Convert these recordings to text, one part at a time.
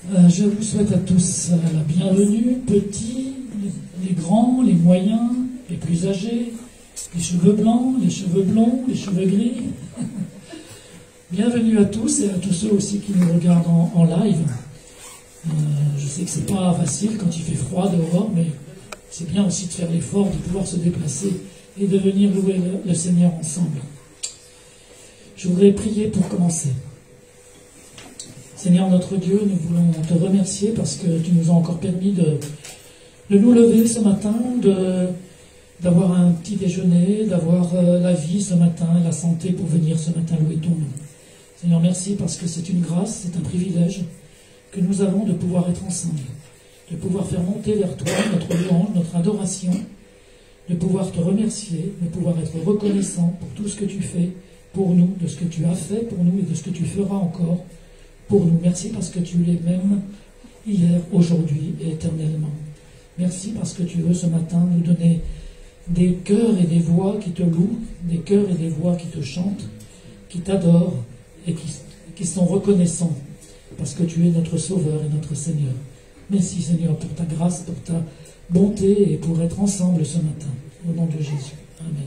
Je vous souhaite à tous la bienvenue, petits, les grands, les moyens, les plus âgés, les cheveux blancs, les cheveux blonds, les cheveux gris. Bienvenue à tous et à tous ceux aussi qui nous regardent en live. Je sais que c'est pas facile quand il fait froid dehors, mais c'est bien aussi de faire l'effort de pouvoir se déplacer et de venir louer le Seigneur ensemble. Je voudrais prier pour commencer. Seigneur notre Dieu, nous voulons te remercier parce que tu nous as encore permis de nous lever ce matin, d'avoir un petit déjeuner, d'avoir la vie ce matin, la santé pour venir ce matin louer ton nom. Seigneur, merci parce que c'est une grâce, c'est un privilège que nous avons de pouvoir être ensemble, de pouvoir faire monter vers toi notre louange, notre adoration, de pouvoir te remercier, de pouvoir être reconnaissant pour tout ce que tu fais pour nous, de ce que tu as fait pour nous et de ce que tu feras encore pour nous. Merci parce que tu es même hier, aujourd'hui et éternellement. Merci parce que tu veux ce matin nous donner des cœurs et des voix qui te louent, des cœurs et des voix qui te chantent, qui t'adorent et qui sont reconnaissants parce que tu es notre Sauveur et notre Seigneur. Merci Seigneur pour ta grâce, pour ta bonté et pour être ensemble ce matin. Au nom de Jésus. Amen.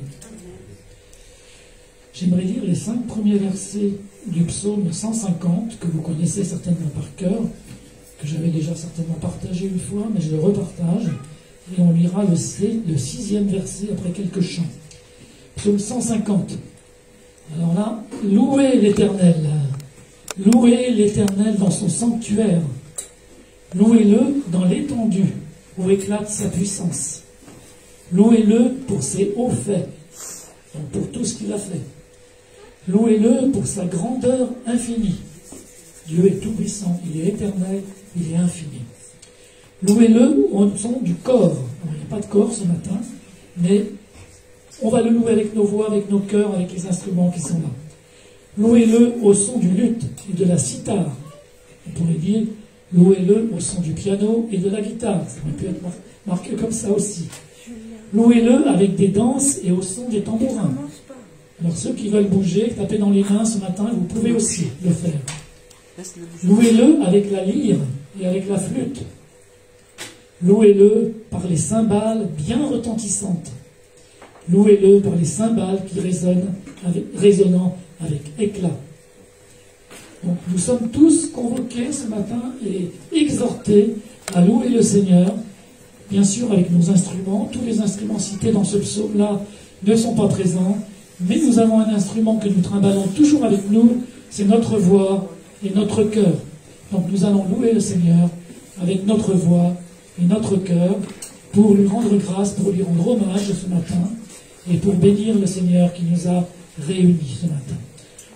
J'aimerais lire les 5 premiers versets du psaume 150, que vous connaissez certainement par cœur, que j'avais déjà certainement partagé une fois, mais je le repartage, et on lira le 6e verset après quelques chants. Psaume 150. Alors là, louez l'Éternel dans son sanctuaire, louez-le dans l'étendue où éclate sa puissance, louez-le pour ses hauts faits, donc pour tout ce qu'il a fait. Louez-le pour sa grandeur infinie. Dieu est tout-puissant, il est éternel, il est infini. Louez-le au son du corps. Il n'y a pas de corps ce matin, mais on va le louer avec nos voix, avec nos cœurs, avec les instruments qui sont là. Louez-le au son du luth et de la cithare. On pourrait dire, louez-le au son du piano et de la guitare. Ça aurait pu être marqué comme ça aussi. Louez-le avec des danses et au son des tambourins. Alors ceux qui veulent bouger, taper dans les mains ce matin, vous pouvez aussi le faire. Louez-le avec la lyre et avec la flûte. Louez-le par les cymbales bien retentissantes. Louez-le par les cymbales qui résonnant avec éclat. Donc nous sommes tous convoqués ce matin et exhortés à louer le Seigneur, bien sûr avec nos instruments. Tous les instruments cités dans ce psaume-là ne sont pas présents, mais nous avons un instrument que nous trimballons toujours avec nous, c'est notre voix et notre cœur. Donc nous allons louer le Seigneur avec notre voix et notre cœur pour lui rendre grâce, pour lui rendre hommage ce matin et pour bénir le Seigneur qui nous a réunis ce matin.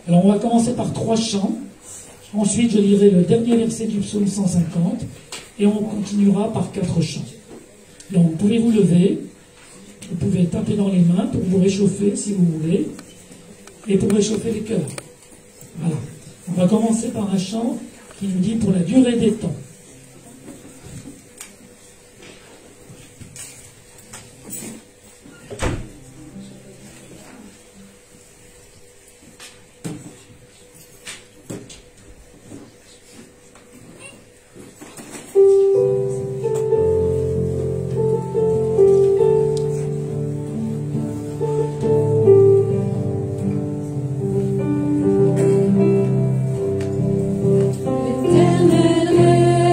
Alors on va commencer par 3 chants. Ensuite je lirai le dernier verset du psaume 150 et on continuera par 4 chants. Donc vous pouvez vous lever. Vous pouvez taper dans les mains pour vous réchauffer si vous voulez, et pour réchauffer les cœurs. Voilà. On va commencer par un chant qui nous dit pour la durée des temps. Éternel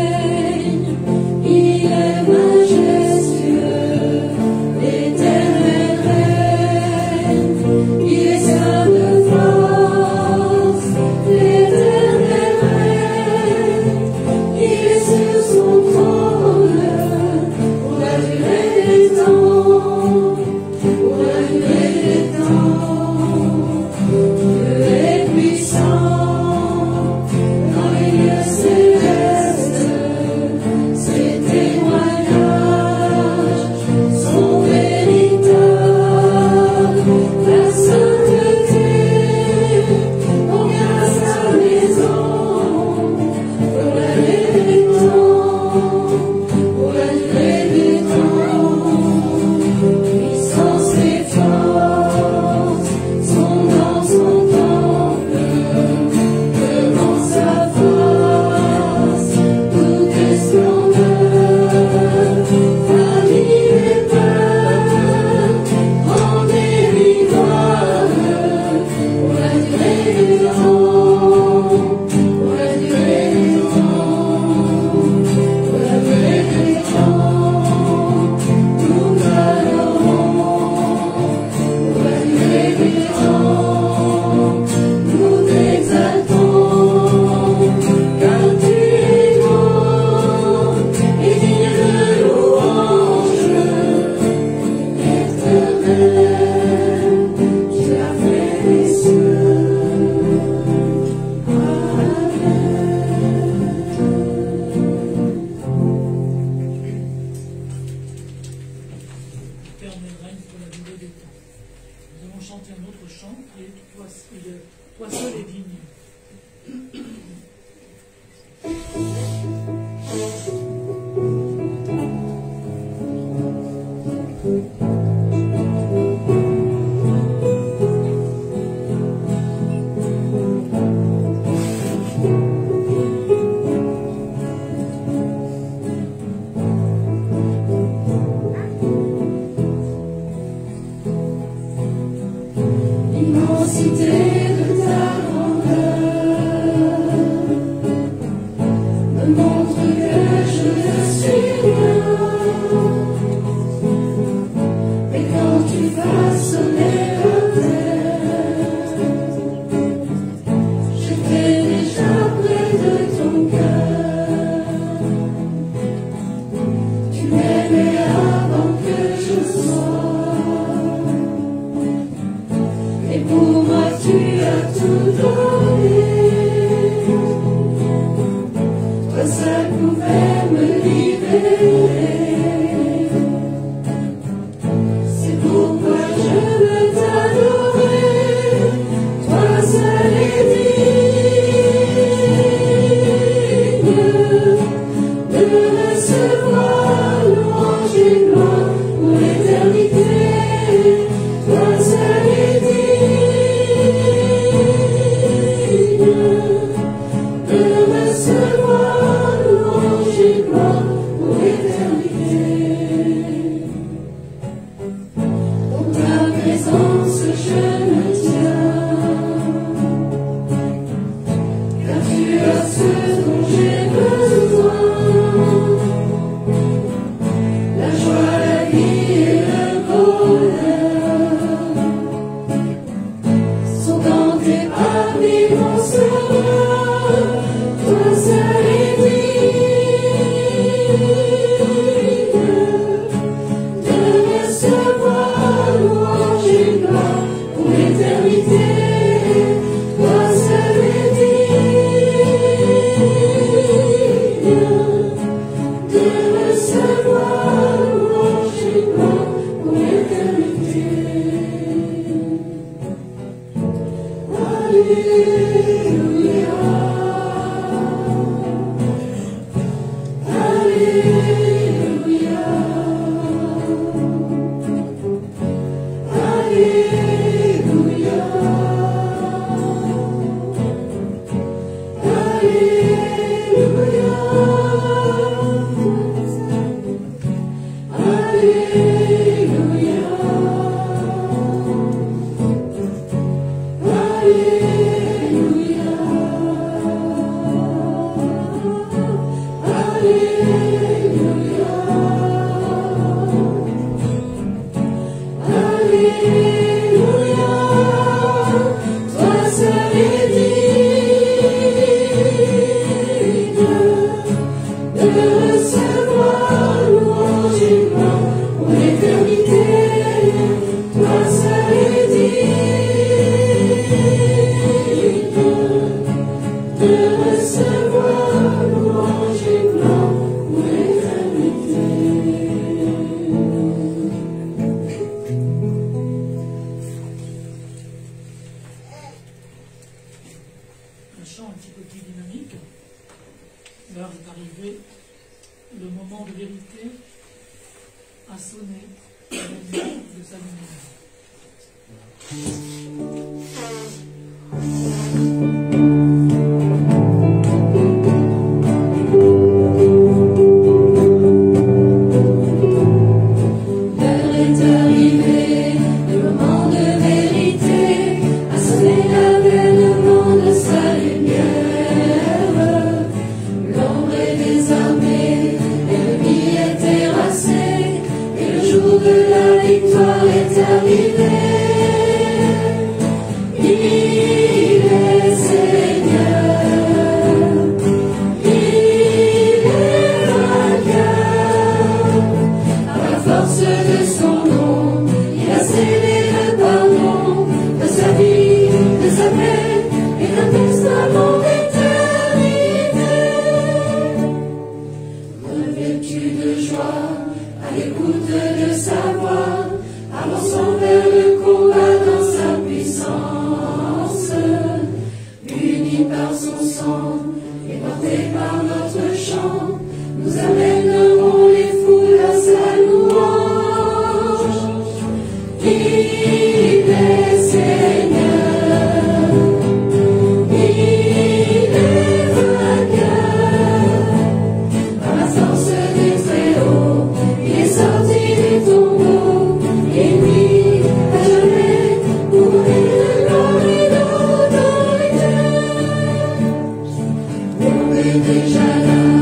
Déjà là.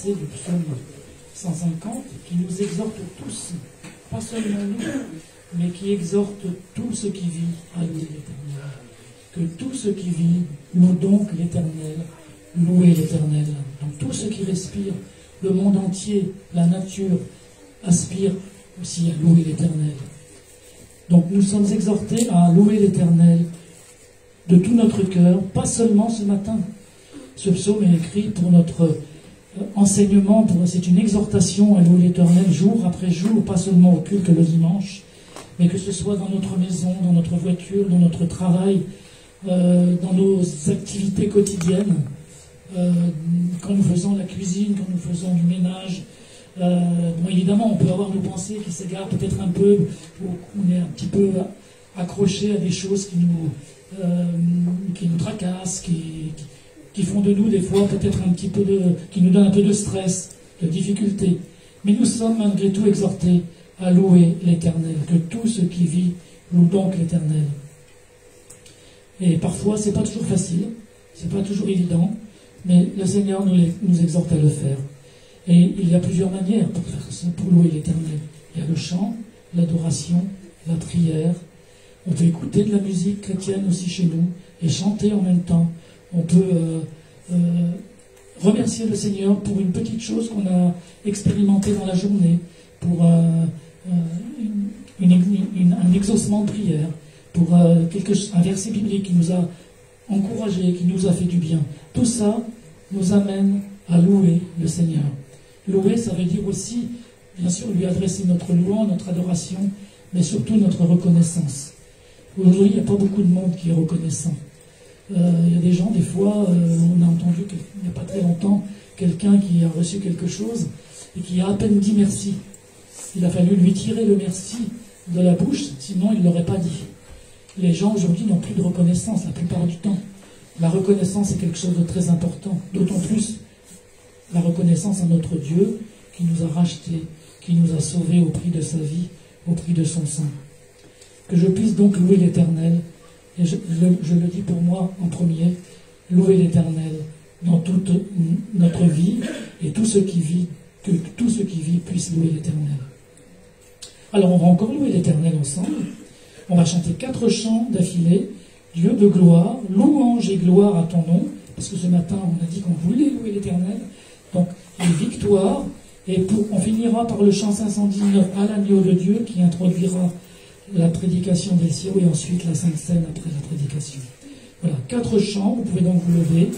verset du psaume 150 qui nous exhorte tous, pas seulement nous, mais qui exhorte tout ce qui vit à louer l'Éternel. Que tout ce qui vit loue donc l'Éternel, louez l'Éternel. Donc tout ce qui respire, le monde entier, la nature, aspire aussi à louer l'Éternel. Donc nous sommes exhortés à louer l'Éternel de tout notre cœur, pas seulement ce matin. Ce psaume est écrit pour notre enseignement, c'est une exhortation à louer l'Éternel jour après jour, pas seulement au culte le dimanche, mais que ce soit dans notre maison, dans notre voiture, dans notre travail, dans nos activités quotidiennes, quand nous faisons la cuisine, quand nous faisons du ménage. Bon, évidemment, on peut avoir nos pensées qui s'égarent peut-être un peu, ou on est un petit peu accroché à des choses qui nous tracassent, qui font de nous des fois peut-être un petit peu qui nous donnent un peu de stress, de difficulté. Mais nous sommes malgré tout exhortés à louer l'Éternel, que tout ce qui vit loue donc l'Éternel. Et parfois, c'est pas toujours facile, c'est pas toujours évident, mais le Seigneur nous exhorte à le faire. Et il y a plusieurs manières pour faire ça, pour louer l'Éternel. Il y a le chant, l'adoration, la prière. On peut écouter de la musique chrétienne aussi chez nous et chanter en même temps. On peut remercier le Seigneur pour une petite chose qu'on a expérimentée dans la journée, pour un exaucement de prière, pour un verset biblique qui nous a encouragés, qui nous a fait du bien. Tout ça nous amène à louer le Seigneur. Louer, ça veut dire aussi, bien sûr, lui adresser notre louange, notre adoration, mais surtout notre reconnaissance. Aujourd'hui, il n'y a pas beaucoup de monde qui est reconnaissant. Il y a des gens, des fois, on a entendu il n'y a pas très longtemps, quelqu'un qui a reçu quelque chose et qui a à peine dit merci. Il a fallu lui tirer le merci de la bouche, sinon il ne l'aurait pas dit. Les gens aujourd'hui n'ont plus de reconnaissance la plupart du temps. La reconnaissance est quelque chose de très important, d'autant plus la reconnaissance à notre Dieu qui nous a rachetés, qui nous a sauvés au prix de sa vie, au prix de son sang. Que je puisse donc louer l'Éternel, et je le dis pour moi en premier, louer l'Éternel dans toute notre vie, et tout ce qui vit, que tout ce qui vit puisse louer l'Éternel. Alors on va encore louer l'Éternel ensemble. On va chanter 4 chants d'affilée. Dieu de gloire, louange et gloire à ton nom, parce que ce matin on a dit qu'on voulait louer l'Éternel. Donc, les victoires, et on finira par le chant 519 à l'agneau de Dieu qui introduira la prédication des cieux et ensuite la Sainte Seine après la prédication. Voilà, 4 chants, vous pouvez donc vous lever,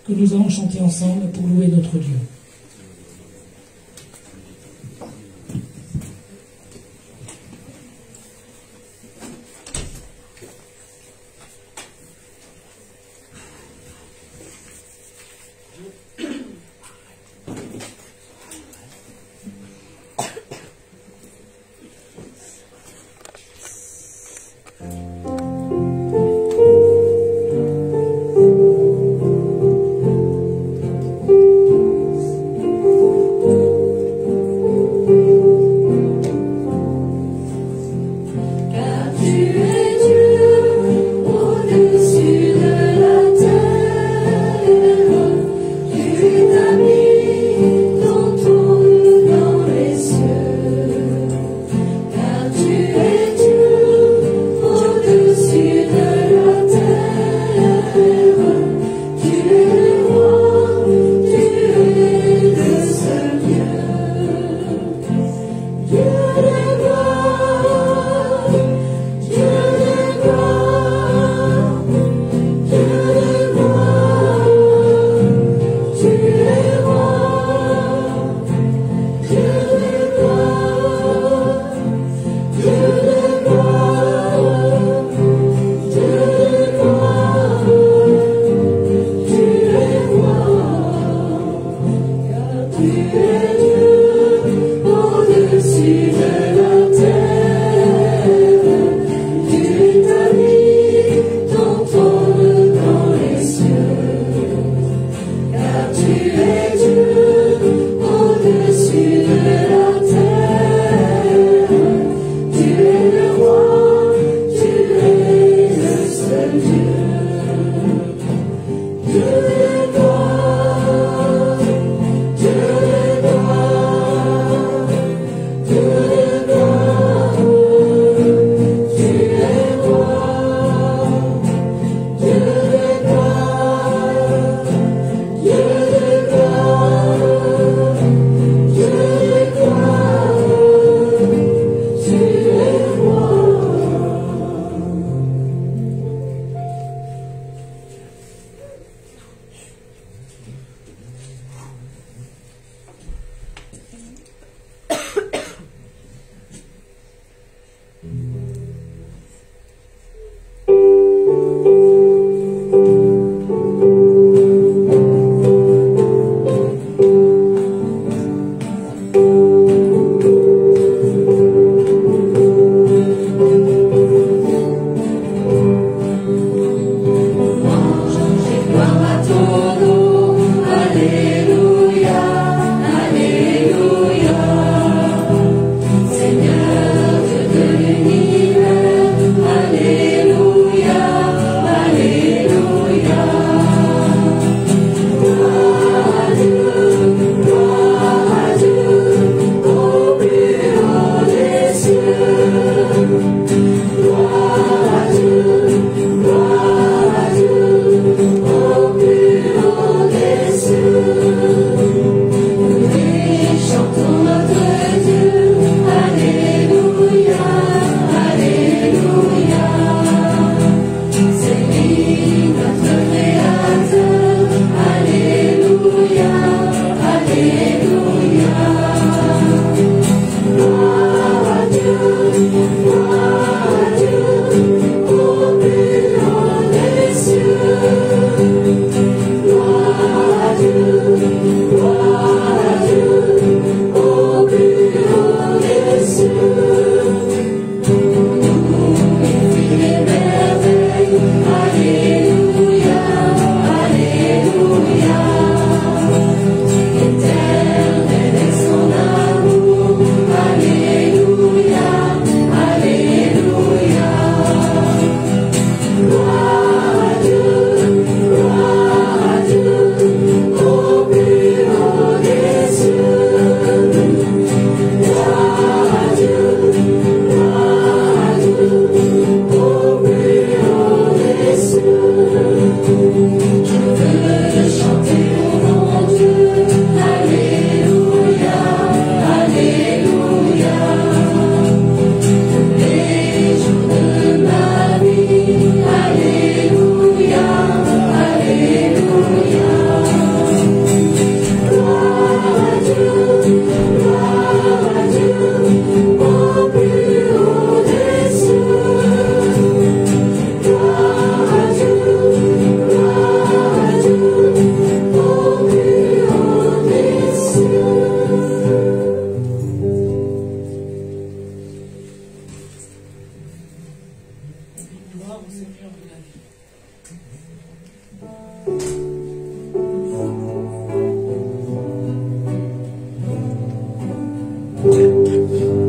que nous allons chanter ensemble pour louer notre Dieu. Gloire au Seigneur de la vie. Dieu.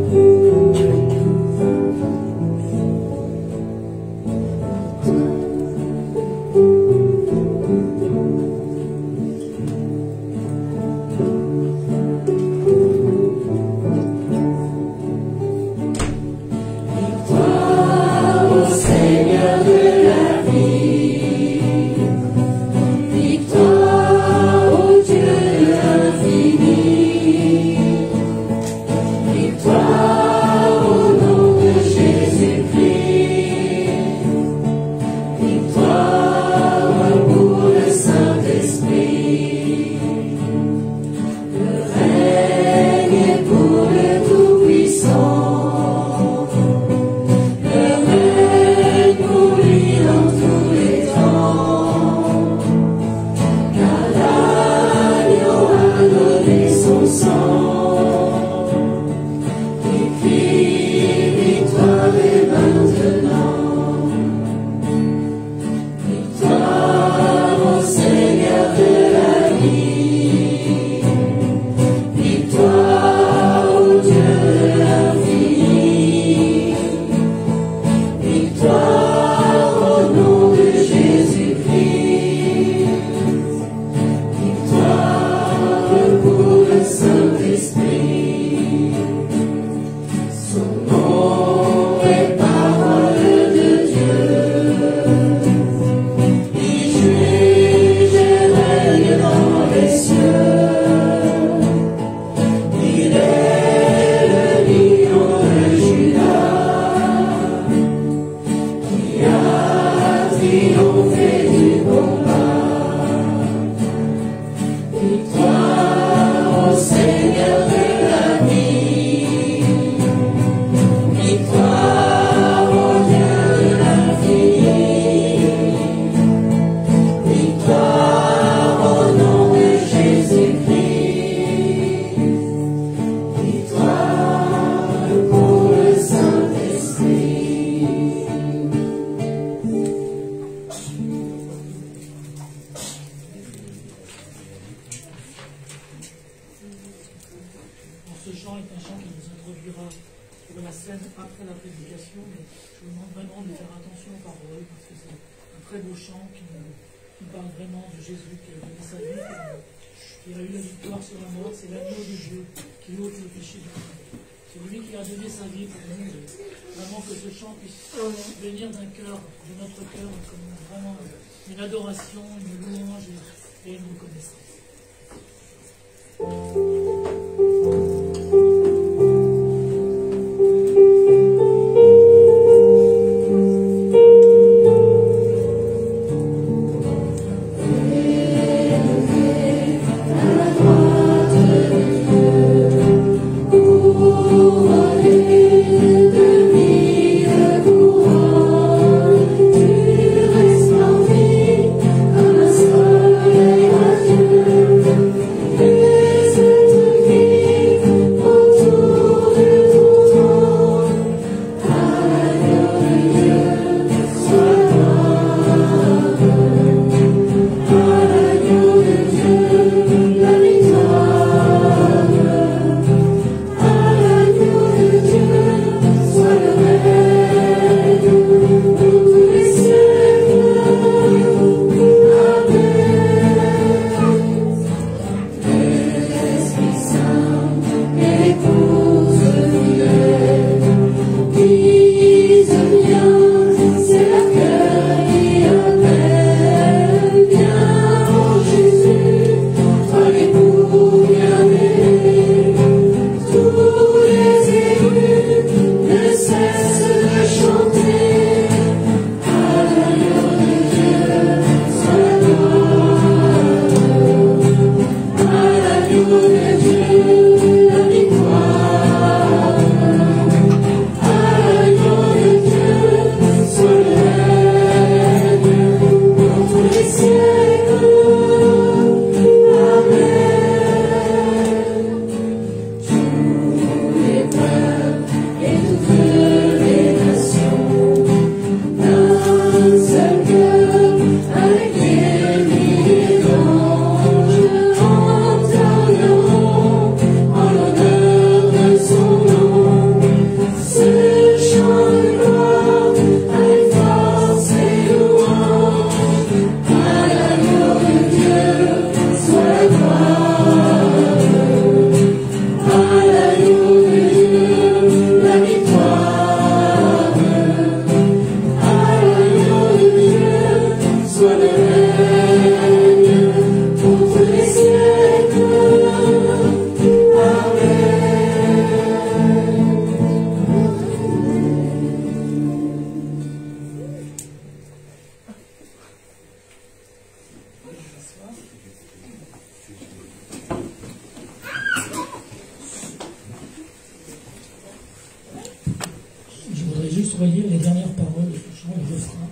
le refrain.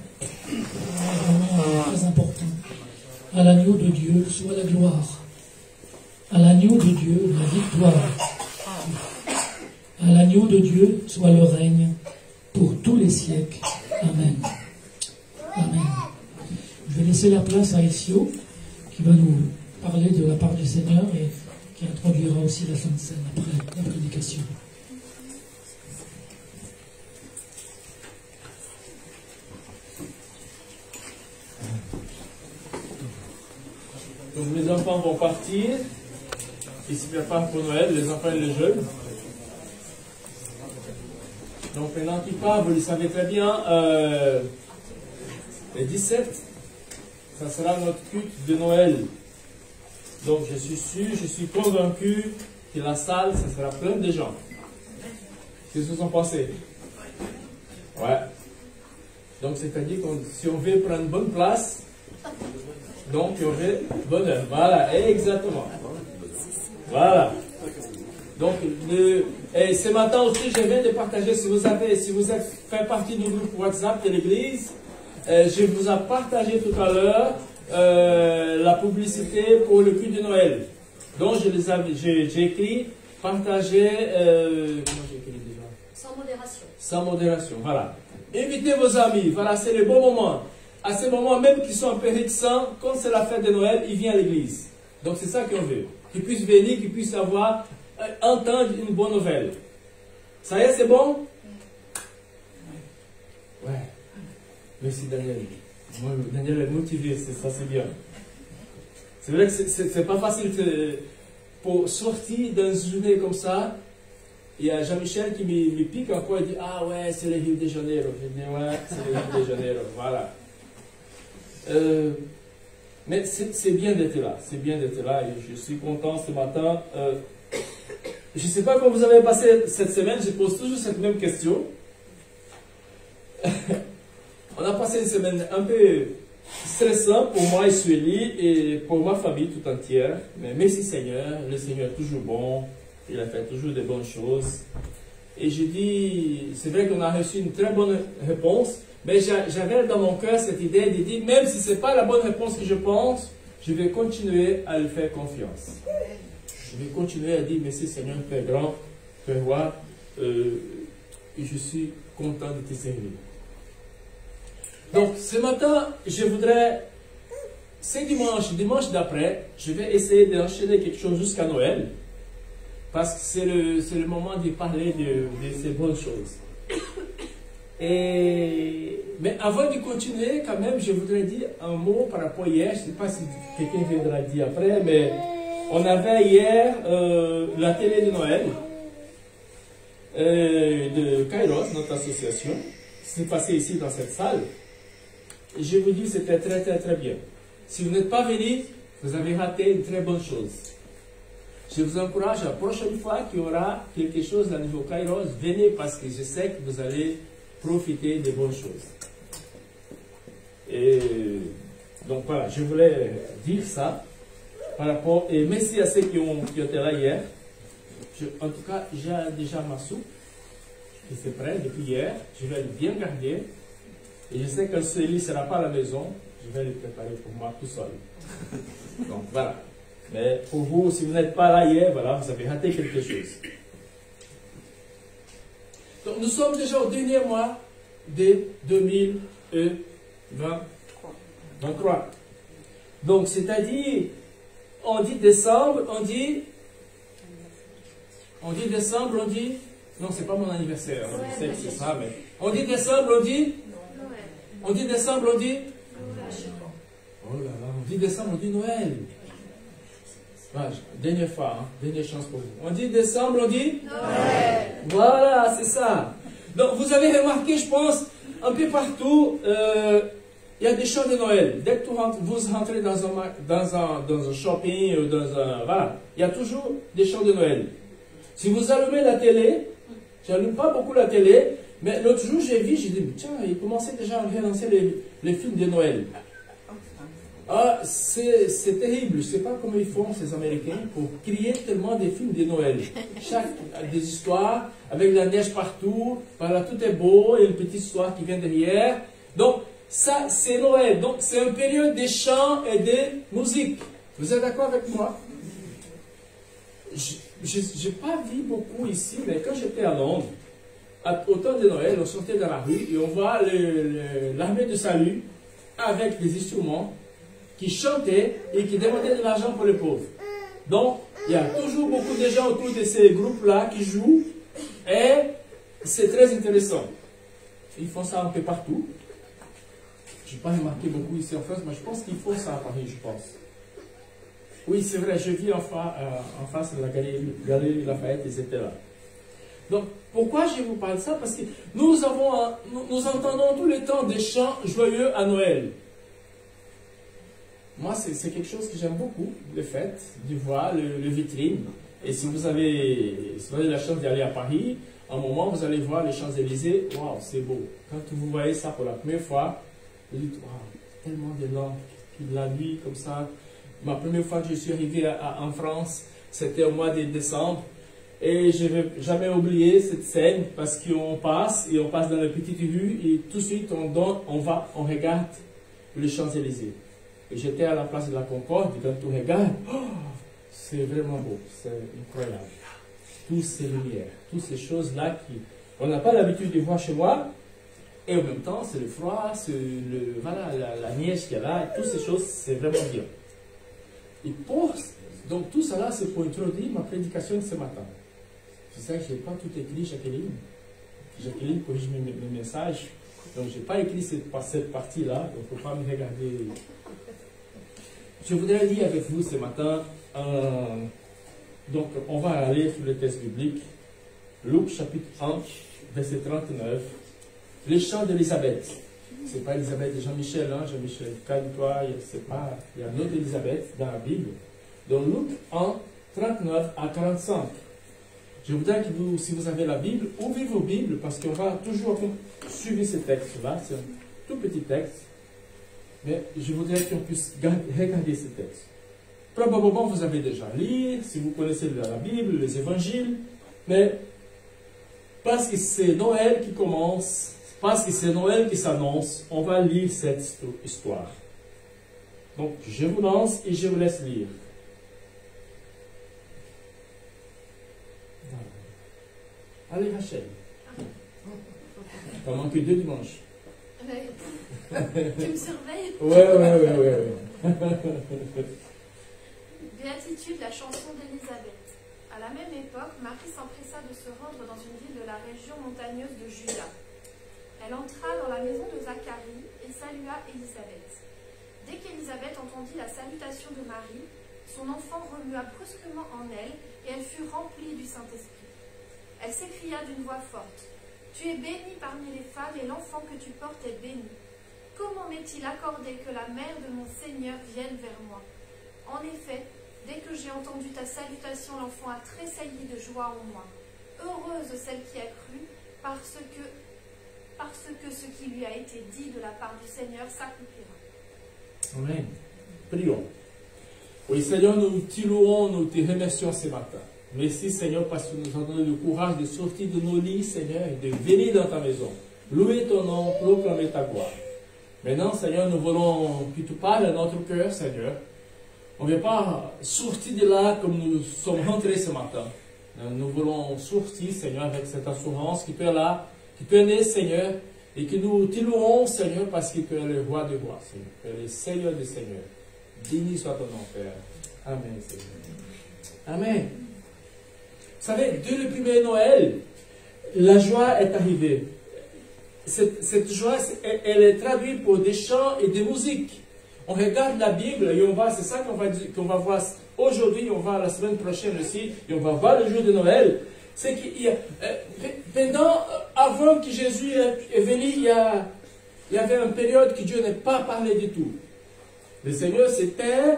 Vraiment très important. À l'agneau de Dieu soit la gloire. À l'agneau de Dieu, la victoire. À l'agneau de Dieu soit le règne pour tous les siècles. Amen. Amen. Je vais laisser la place à Essio, qui va nous parler de la part du Seigneur et qui introduira aussi la Sainte Seine après la prédication. Donc mes enfants vont partir, ils se préparent pour Noël, les enfants et les jeunes. Donc maintenant qu'ils partent, vous le savez très bien, le 17, ça sera notre culte de Noël. Donc je suis sûr, je suis convaincu que la salle, ça sera plein de gens. Qu'est-ce que vous en pensez? Ouais. Donc c'est-à-dire que si on veut prendre une bonne place, donc il y aurait bonheur. Voilà, exactement. Voilà. Donc, et ce matin aussi, je viens de partager, si vous êtes fait partie du groupe WhatsApp de l'église, je vous ai partagé tout à l'heure la publicité pour le culte de Noël. Donc, j'ai écrit, partager, comment j'ai écrit déjà? Sans modération. Sans modération, voilà. Invitez vos amis, voilà, c'est le bon moment. À ce moment même qu'ils sont un peu réticents, quand c'est la fête de Noël, ils viennent à l'église. Donc, c'est ça qu'on veut. Qu'ils puissent venir, qu'ils puissent entendre une bonne nouvelle. Ça y est, c'est bon? Ouais. Merci Daniel. Moi, Daniel est motivé, ça c'est bien. C'est vrai que c'est pas facile pour sortir dans une journée comme ça. Il y a Jean-Michel qui me pique encore et dit: ah ouais, c'est le Rio de Janeiro. Je dis: ouais, c'est le Rio de Janeiro. Voilà. Mais c'est bien d'être là. C'est bien d'être là et je suis content ce matin. Je ne sais pas comment vous avez passé cette semaine, je pose toujours cette même question. On a passé une semaine un peu stressante pour moi et Sueli et pour ma famille tout entière. Mais merci Seigneur, le Seigneur est toujours bon, il a fait toujours de bonnes choses. Et je dis, c'est vrai qu'on a reçu une très bonne réponse, mais j'avais dans mon cœur cette idée de dire, même si ce n'est pas la bonne réponse que je pense, je vais continuer à lui faire confiance. Je vais continuer à dire: merci Seigneur, Père grand, Père roi, et je suis content de te servir. Donc, ce matin, je voudrais, ce dimanche d'après, je vais essayer d'enchaîner quelque chose jusqu'à Noël, parce que c'est le moment de parler de ces bonnes choses. Mais avant de continuer, quand même, je voudrais dire un mot par rapport à hier. Je ne sais pas si quelqu'un viendra dire après, mais on avait hier la télé de Noël de Kairos, notre association. C'est passé ici dans cette salle. Et je vous dis, c'était très très très bien. Si vous n'êtes pas venu, vous avez raté une très bonne chose. Je vous encourage, la prochaine fois qu'il y aura quelque chose à niveau Kairos, venez parce que je sais que vous allez profiter des bonnes choses. Et donc voilà, je voulais dire ça par rapport, et merci à ceux qui étaient là hier. En tout cas, j'ai déjà ma soupe qui est prête depuis hier. Je vais le bien garder. Et je sais que celui ne sera pas à la maison. Je vais le préparer pour moi tout seul. Donc voilà. Mais pour vous, si vous n'êtes pas là hier, voilà, vous avez raté quelque chose. Donc nous sommes déjà au dernier mois de 2023. Donc c'est-à-dire, on dit décembre, on dit décembre, on dit, non, c'est pas mon anniversaire, je sais que c'est ça, mais on dit décembre, on dit décembre, on dit, oh là là, on dit décembre, on dit Noël. Dernière fois, hein, dernière chance pour vous. On dit décembre, on dit Noël. Voilà, c'est ça. Donc vous avez remarqué, je pense, un peu partout, il y a des chants de Noël. Dès que vous rentrez dans un shopping ou voilà, il y a toujours des chants de Noël. Si vous allumez la télé, je n'allume pas beaucoup la télé, mais l'autre jour j'ai vu, j'ai dit, tiens, ils commençaient déjà à relancer les films de Noël. Ah, c'est terrible, je ne sais pas comment ils font ces Américains pour créer tellement de films de Noël. Des histoires avec la neige partout, voilà, tout est beau, et une petite histoire qui vient derrière. Donc, ça, c'est Noël. Donc, c'est une période des chants et des musiques. Vous êtes d'accord avec moi? Je n'ai pas vu beaucoup ici, mais quand j'étais à Londres, au temps de Noël, on sortait dans la rue et on voit l'armée de salut avec des instruments qui chantaient et qui demandaient de l'argent pour les pauvres. Donc, il y a toujours beaucoup de gens autour de ces groupes-là qui jouent et c'est très intéressant. Ils font ça un peu partout. Je n'ai pas remarqué beaucoup ici en France, mais je pense qu'ils font ça à Paris, je pense. Oui, c'est vrai, je vis en face de la galerie Lafayette, etc. Donc, pourquoi je vous parle de ça? Parce que nous entendons tout le temps des chants joyeux à Noël. Moi, c'est quelque chose que j'aime beaucoup, le fait de voir le vitrine. Et si vous avez la chance d'aller à Paris, à un moment, vous allez voir les Champs-Élysées. Waouh, c'est beau. Quand vous voyez ça pour la première fois, vous dites, waouh, tellement de lampes, la nuit comme ça. Ma première fois que je suis arrivé en France, c'était au mois de décembre. Et je ne vais jamais oublier cette scène parce qu'on passe dans la petite rue et tout de suite on regarde les Champs-Élysées. Et j'étais à la place de la Concorde et quand on regarde, oh, c'est vraiment beau, c'est incroyable. Toutes ces lumières, toutes ces choses-là qu'on n'a pas l'habitude de voir chez moi. Et en même temps, c'est le froid, voilà, la neige qu'il y a là, toutes ces choses, c'est vraiment bien. Et donc tout ça là, c'est pour introduire ma prédication de ce matin. Je sais que je n'ai pas tout écrit, Jacqueline. Jacqueline corrige mes messages. Donc je n'ai pas écrit cette partie-là, donc il ne faut pas me regarder. Je voudrais lire avec vous ce matin. Donc on va aller sur le texte biblique. Luc chapitre 1, verset 39. Les chants d'Élisabeth. Ce n'est pas Élisabeth de Jean-Michel, hein? Jean-Michel, calme-toi, il y a une autre Élisabeth dans la Bible. Donc Luc 1, 39 à 45. Je voudrais que vous, si vous avez la Bible, ouvrez vos Bibles parce qu'on va toujours suivre ce texte-là. C'est un tout petit texte. Mais je voudrais qu'on puisse regarder ce texte. Probablement vous avez déjà lu, si vous connaissez la Bible, les évangiles. Mais parce que c'est Noël qui commence, parce que c'est Noël qui s'annonce, on va lire cette histoire. Donc je vous lance et je vous laisse lire. Allez, Rachel. T'as manqué 2 dimanches. Tu me surveilles? Ouais. Béatitude, la chanson d'Élisabeth. À la même époque, Marie s'empressa de se rendre dans une ville de la région montagneuse de Juda. Elle entra dans la maison de Zacharie et salua Élisabeth. Dès qu'Élisabeth entendit la salutation de Marie, son enfant remua brusquement en elle et elle fut remplie du Saint-Esprit. Elle s'écria d'une voix forte, « Tu es bénie parmi les femmes et l'enfant que tu portes est béni. Comment m'est-il accordé que la mère de mon Seigneur vienne vers moi? En effet, dès que j'ai entendu ta salutation, l'enfant a tressailli de joie en moi. Heureuse celle qui a cru, parce que ce qui lui a été dit de la part du Seigneur s'accomplira. » Amen. Prions. Oui, Seigneur, nous te louons, nous te remercions ce matin. Merci, Seigneur, parce que nous avons donné le courage de sortir de nos lits, Seigneur, et de venir dans ta maison. Louer ton nom, proclamer ta gloire. Maintenant, Seigneur, nous voulons que tu parles à notre cœur, Seigneur. On ne veut pas sortir de là comme nous sommes rentrés ce matin. Nous voulons sortir, Seigneur, avec cette assurance que tu es là, que tu es né, Seigneur, et que nous te louons, Seigneur, parce que tu es le roi des rois, Seigneur. Tu es le Seigneur des seigneurs. Béni soit ton nom, Père. Amen, Seigneur. Amen. Vous savez, dès le premier Noël, la joie est arrivée. Cette joie, elle est traduite pour des chants et des musiques. On regarde la Bible et c'est ça qu'on va voir aujourd'hui, on va la semaine prochaine aussi, et on va voir le jour de Noël. C'est qu'il y a, avant que Jésus est venu, il y avait une période que Dieu n'a pas parlé du tout. Le Seigneur, c'était,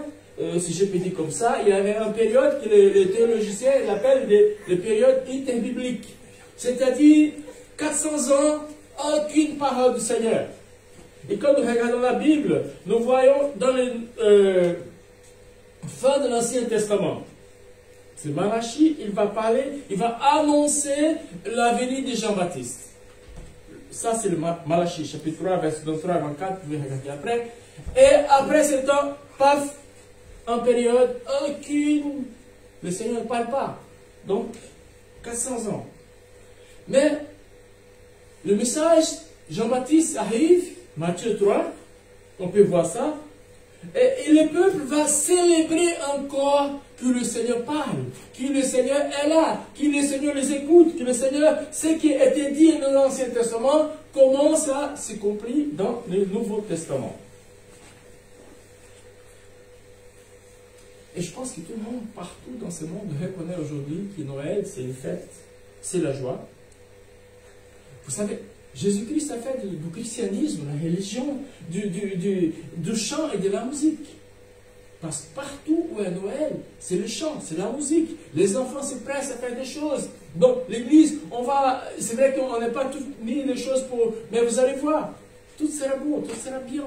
si je peux dire comme ça, il y avait une période que les théologiciens l'appellent les périodes interbibliques. C'est-à-dire 400 ans, aucune parole du Seigneur. Et quand nous regardons la Bible, nous voyons dans les fin de l'Ancien Testament, c'est Malachie, il va annoncer la venue de Jean-Baptiste. ça c'est le Malachie, chapitre 3, verset 23 à 24, vous pouvez regarder après. Et après ce temps, paf, en période, le Seigneur ne parle pas. Donc, 400 ans. Mais, le message, Jean-Baptiste arrive, Matthieu 3, on peut voir ça, et le peuple va célébrer encore que le Seigneur parle, que le Seigneur est là, que le Seigneur les écoute, que le Seigneur, ce qui a été dit dans l'Ancien Testament, commence à s'accomplir dans le Nouveau Testament. Et je pense que tout le monde, partout dans ce monde, reconnaît aujourd'hui que Noël, c'est une fête, c'est la joie. Vous savez, Jésus-Christ a fait du christianisme, la religion, du chant et de la musique. Parce que partout où est Noël, c'est le chant, c'est la musique. Les enfants se pressent à faire des choses. Donc, l'église, c'est vrai qu'on n'a pas tout mis les choses pour... Mais vous allez voir, tout sera beau, tout sera bien.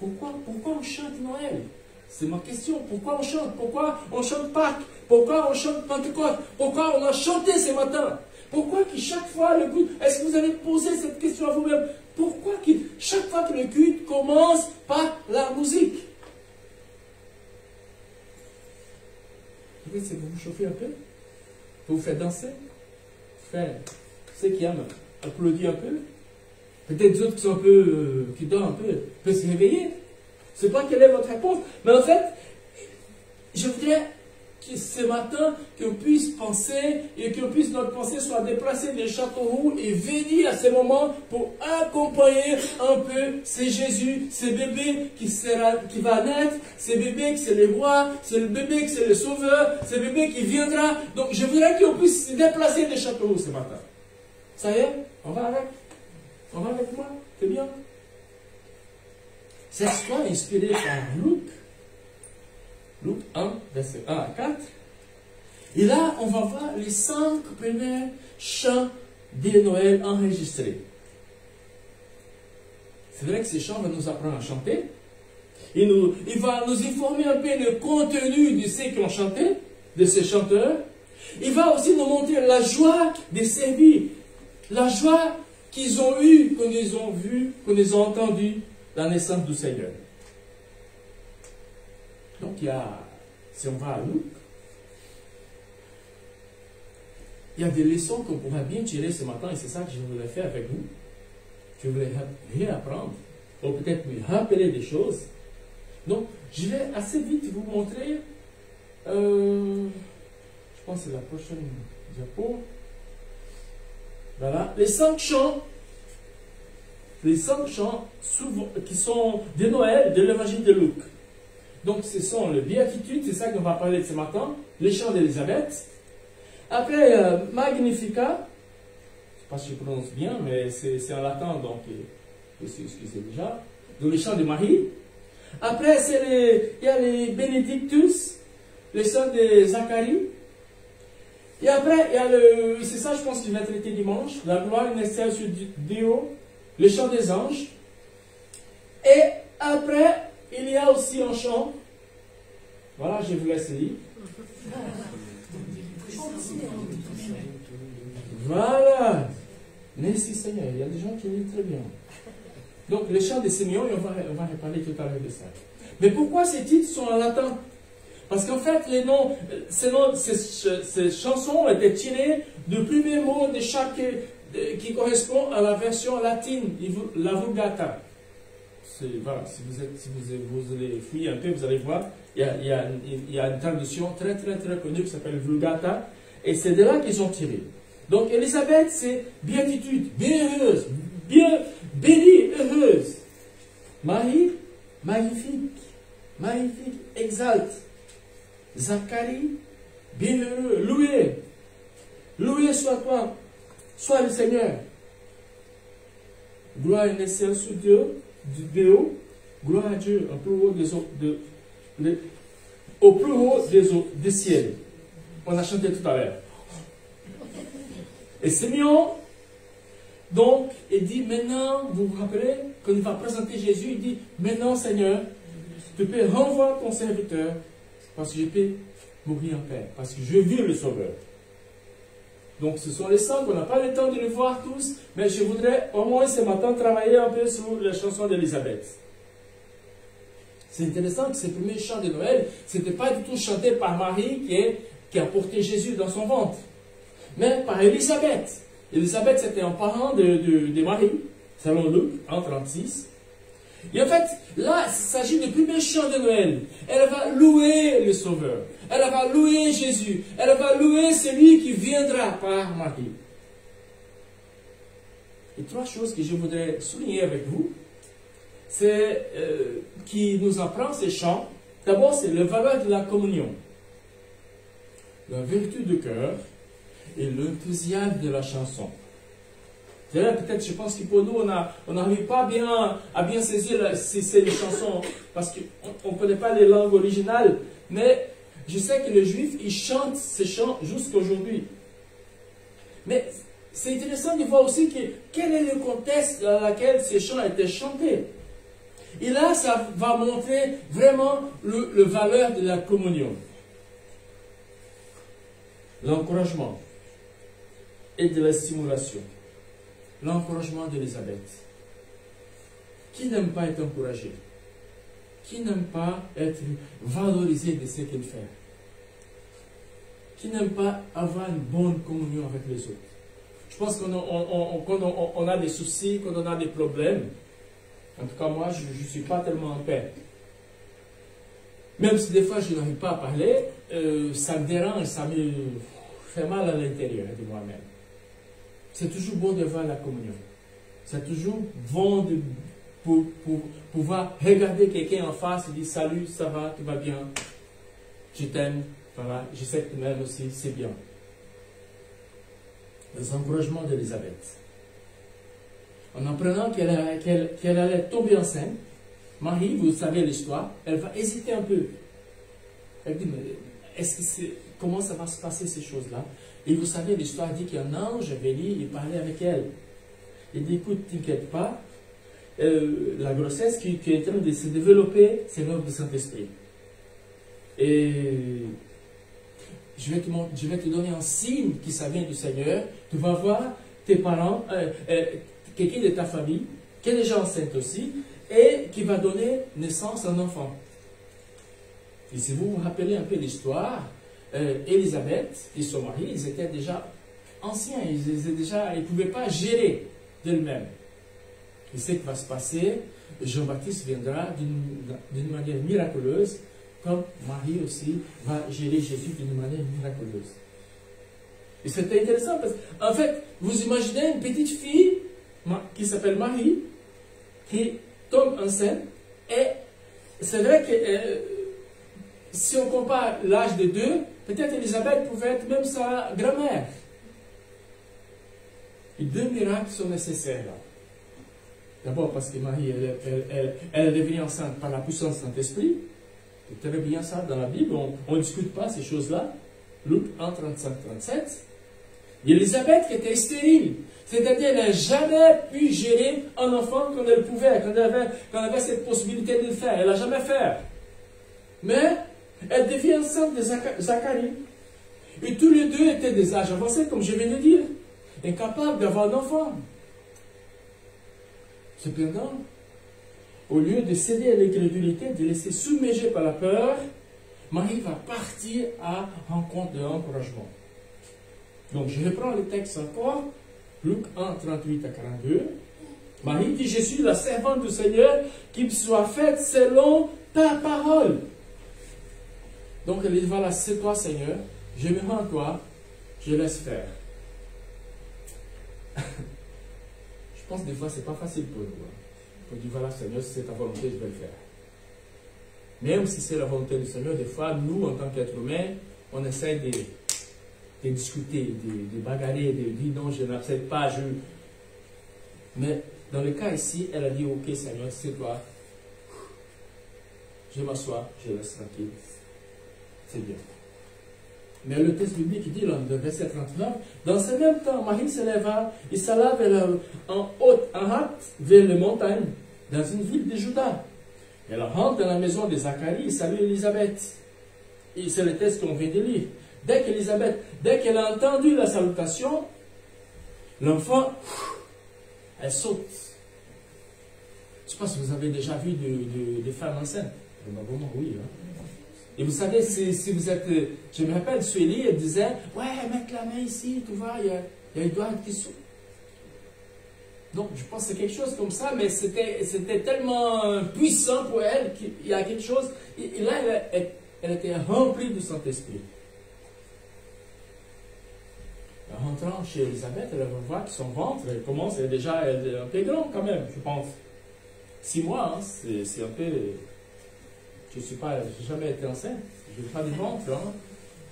Pourquoi on chante Noël? C'est ma question. Pourquoi on chante? Pourquoi on chante Pâques? Pourquoi on chante Pentecôte? Pourquoi on a chanté ce matin? Pourquoi que chaque fois le culte, est-ce que vous allez poser cette question à vous-même? Pourquoi que chaque fois que le culte commence par la musique? C'est pour vous chauffer un peu, pour vous faire danser, ceux qui aiment applaudir un peu, peut-être d'autres qui sont un peu, qui dorment un peu, peuvent se réveiller. Je ne sais pas quelle est votre réponse, mais en fait, je voudrais que ce matin, qu'on puisse penser et que notre pensée soit déplacée de Châteauroux et venir à ce moment pour accompagner un peu ce Jésus, ce bébé qui va naître, ce bébé qui c'est le roi, c'est le bébé qui c'est le sauveur, ce bébé qui viendra. Donc je voudrais qu'on puisse se déplacer de Châteauroux ce matin. Ça y est, on va avec moi, c'est bien. Cette histoire est inspirée par Luc 1, verset 1 à 4. Et là, on va voir les 5 premiers chants de Noël enregistrés. C'est vrai que ces chants vont nous apprendre à chanter. Il va nous informer un peu du contenu de ceux qui ont chanté, de ces chanteurs. Il va aussi nous montrer la joie de servir, la joie qu'ils ont eue quand ils ont vu, quand ils ont entendu la naissance du Seigneur. Donc, si on va à Luc, il y a des leçons qu'on pourra bien tirer ce matin, et c'est ça que je voulais faire avec vous. Je voulais réapprendre, ou peut-être me rappeler des choses. Donc, je vais assez vite vous montrer, je pense que c'est la prochaine diapo. Voilà, les 5 chants qui sont de Noël, de l'évangile de Luc. Donc, ce sont les béatitudes, c'est ça qu'on va parler de ce matin, les chants d'Élisabeth. Après, Magnificat, je ne sais pas si je prononce bien, mais c'est en latin, donc je suis excusé déjà. Donc, les chants de Marie. Après, il y a les Benedictus, les chants de Zacharie. Et après, il y a c'est ça, je pense, qu'il va traiter dimanche, la gloire in excelsis Deo, les chants des anges. Et après, il y a aussi un chant. Voilà, je vous laisse lire. Voilà. Merci Seigneur. Il y a des gens qui lisent très bien. Donc, les chants de Simeon, on va reparler tout à l'heure de ça. Mais pourquoi ces titres sont en latin? Parce qu'en fait, ces chansons étaient tirées du premier mot de chaque, qui correspond à la version latine, la Vulgata. Voilà, si vous allez fouiller un peu, vous allez voir, il y a une traduction très connue qui s'appelle Vulgata, et c'est de là qu'ils ont tiré. Donc, Élisabeth, c'est béatitude, bienheureuse, bien bénie, heureuse. Marie, magnifique, exalte. Zacharie, bienheureux, loué. Loué soit toi, soit le Seigneur. Gloire in excelsis Dieu, gloire à Dieu, au plus haut des ciels. On a chanté tout à l'heure. Et Simeon, donc, il dit maintenant, vous vous rappelez, quand il va présenter Jésus, il dit, maintenant Seigneur, tu peux renvoyer ton serviteur, parce que je peux mourir en paix, parce que je vis le Sauveur. Donc ce sont les saints qu'on n'a pas le temps de les voir tous, mais je voudrais au moins ce matin travailler un peu sur la chanson d'Élisabeth. C'est intéressant que ces premiers chants de Noël, ce n'était pas du tout chanté par Marie qui a porté Jésus dans son ventre, mais par Élisabeth. Élisabeth, c'était un parent de Marie, selon Luc 1,36. Et en fait, là, il s'agit du premier chant de Noël. Elle va louer le Sauveur. Elle va louer Jésus. Elle va louer celui qui viendra par Marie. Et trois choses que je voudrais souligner avec vous, c'est qui nous apprend ces chants. D'abord, c'est la valeur de la communion, la vertu du cœur et l'enthousiasme de la chanson. Peut-être, je pense que pour nous, on n'arrive pas à bien saisir ces chansons, parce qu'on ne connaît pas les langues originales, mais je sais que les Juifs, ils chantent ces chants jusqu'à aujourd'hui. Mais c'est intéressant de voir aussi quel est le contexte dans lequel ces chants étaient chantés. Et là, ça va montrer vraiment la valeur de la communion, l'encouragement et de la stimulation. L'encouragement d'Élisabeth. Qui n'aime pas être encouragé? Qui n'aime pas être valorisé de ce qu'il fait? Qui n'aime pas avoir une bonne communion avec les autres? Je pense qu'on quand on a des soucis, quand on a des problèmes, en tout cas moi, je ne suis pas tellement en paix. Même si des fois je n'arrive pas à parler, ça me dérange, ça me fait mal à l'intérieur de moi-même. C'est toujours bon de voir la communion. C'est toujours bon pour pouvoir regarder quelqu'un en face et dire salut, ça va, tout va bien, je t'aime, voilà, je sais que tu m'aimes aussi, c'est bien. Les encouragements d'Élisabeth. En apprenant qu'elle allait tomber enceinte, Marie, vous savez l'histoire, elle va hésiter un peu. Elle dit, mais comment ça va se passer ces choses-là? Et vous savez, l'histoire dit qu'un ange est venu et parlait avec elle. Il dit, écoute, t'inquiète pas, la grossesse qui est en train de se développer, c'est l'œuvre du Saint-Esprit. Et je vais te donner un signe qui ça vient du Seigneur. Tu vas voir tes parents, quelqu'un de ta famille, qui est déjà enceinte aussi, et qui va donner naissance à un enfant. Et si vous vous rappelez un peu l'histoire, Élisabeth et son mari, ils étaient déjà anciens, ils ne pouvaient pas gérer d'eux-mêmes. Et ce qui va se passer, Jean-Baptiste viendra d'une manière miraculeuse, comme Marie aussi va gérer Jésus d'une manière miraculeuse. Et c'était intéressant parce qu'en fait, vous imaginez une petite fille qui s'appelle Marie, qui tombe enceinte, et c'est vrai que si on compare l'âge des deux, peut-être Élisabeth pouvait être même sa grand-mère. Et deux miracles sont nécessaires là. D'abord parce que Marie, elle est devenue enceinte par la puissance du Saint-Esprit. C'est très bien ça dans la Bible, on ne discute pas ces choses-là. Luc 1, 35-37. Et Élisabeth qui était stérile, c'est-à-dire qu'elle n'a jamais pu gérer un enfant quand elle pouvait, quand elle avait cette possibilité de le faire. Elle n'a jamais fait. Mais elle devient enceinte de Zacharie. Et tous les deux étaient des âges avancés, comme je viens de dire, incapables d'avoir un enfant. Cependant, au lieu de céder à l'incrédulité, de laisser submerger par la peur, Marie va partir à rencontre de l'encouragement. Donc je reprends le texte encore, Luc 1, 38 à 42. Marie dit, je suis la servante du Seigneur, qu'il soit faite selon ta parole. Donc elle dit, voilà, c'est toi Seigneur, je me rends à toi, je laisse faire. Je pense que des fois, ce n'est pas facile pour nous. Pour dire, voilà, Seigneur, si c'est ta volonté, je vais le faire. Même si c'est la volonté du Seigneur, des fois, nous, en tant qu'êtres humains, on essaie de discuter, de bagarrer, de dire non, je n'accepte pas, Mais dans le cas ici, elle a dit, ok, Seigneur, c'est toi. Je m'assois, je laisse tranquille. C'est bien. Mais le texte biblique dit, dans le verset 39, dans ce même temps, Marie se leva et s'alla en hâte vers les montagnes, dans une ville de Juda. Elle rentre dans la maison de Zacharie et salue Élisabeth. Et c'est le texte qu'on vient de lire. dès qu'elle a entendu la salutation, l'enfant, elle saute. Je pense que vous avez déjà vu des femmes enceintes. Probablement, oui. Hein. Et vous savez, si vous êtes... Je me rappelle, Suélie, elle disait, ouais, mettre la main ici, tu vois, il y a une doigt qui saute. Donc, je pense que c'est quelque chose comme ça, mais c'était tellement puissant pour elle qu'il y a quelque chose... Et là, elle était remplie du Saint-Esprit. En rentrant chez Elisabeth, elle va voir que son ventre, elle est un peu grand quand même, je pense. 6 mois, hein, c'est un peu... Je n'ai jamais été enceinte, je n'ai pas de ventre, hein,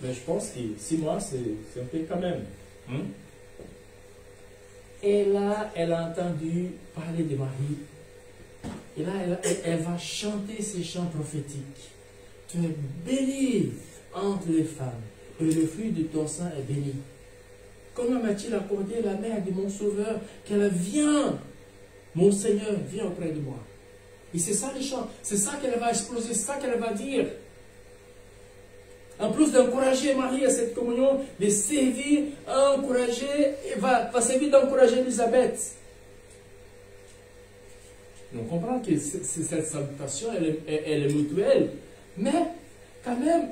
mais je pense que 6 mois, c'est un peu quand même. Hein? Et là, elle a entendu parler de Marie. Et là, elle va chanter ces chants prophétiques. Tu es bénie entre les femmes, et le fruit de ton sein est béni. Comment m'a-t-il accordé la mère de mon Sauveur, qu'elle vient, mon Seigneur, viens auprès de moi. Et c'est ça les chants, c'est ça qu'elle va exploser, c'est ça qu'elle va dire. En plus d'encourager Marie à cette communion, de servir, encourager, et va servir d'encourager Elisabeth. On comprend que cette salutation, elle est mutuelle. Mais, quand même,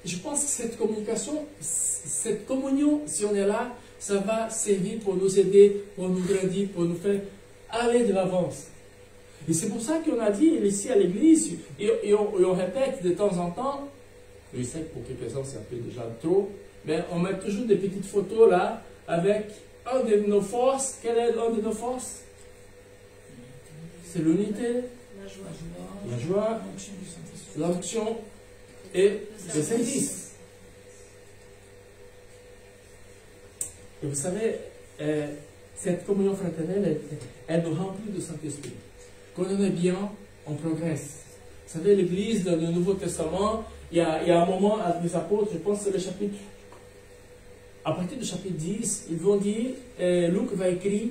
je pense que cette communication, cette communion, si on est là, ça va servir pour nous aider, pour nous grandir, pour nous faire aller de l'avance. Et c'est pour ça qu'on a dit ici à l'église, et on répète de temps en temps, je sais que pour quelques-uns c'est un peu déjà trop, mais on met toujours des petites photos là, avec un de nos forces. Quelle est une de nos forces? C'est l'unité, la joie, l'onction et le service. Et vous savez, cette communion fraternelle, elle nous remplit de Saint-Esprit. Quand on est bien, on progresse. Vous savez, l'Église, dans le Nouveau Testament, il y a un moment avec les apôtres, je pense que c'est le chapitre... À partir du chapitre 10, ils vont dire, Luc va écrire,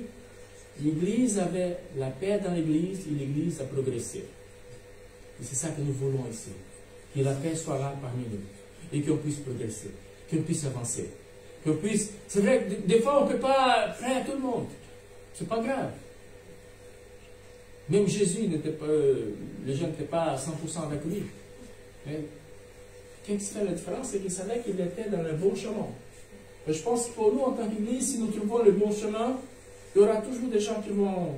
l'Église avait la paix dans l'Église et l'Église a progressé. Et c'est ça que nous voulons ici. Que la paix soit là parmi nous. Et qu'on puisse progresser. Qu'on puisse avancer. Qu'on puisse... C'est vrai que des fois, on ne peut pas faire à tout le monde. C'est pas grave. Même Jésus n'était pas... Les gens n'étaient pas à 100% avec lui. Mais qu'est-ce qui fait la différence? C'est qu'il savait qu'il était dans le bon chemin. Et je pense que pour nous, en tant qu'Église, si nous trouvons le bon chemin, il y aura toujours des gens qui vont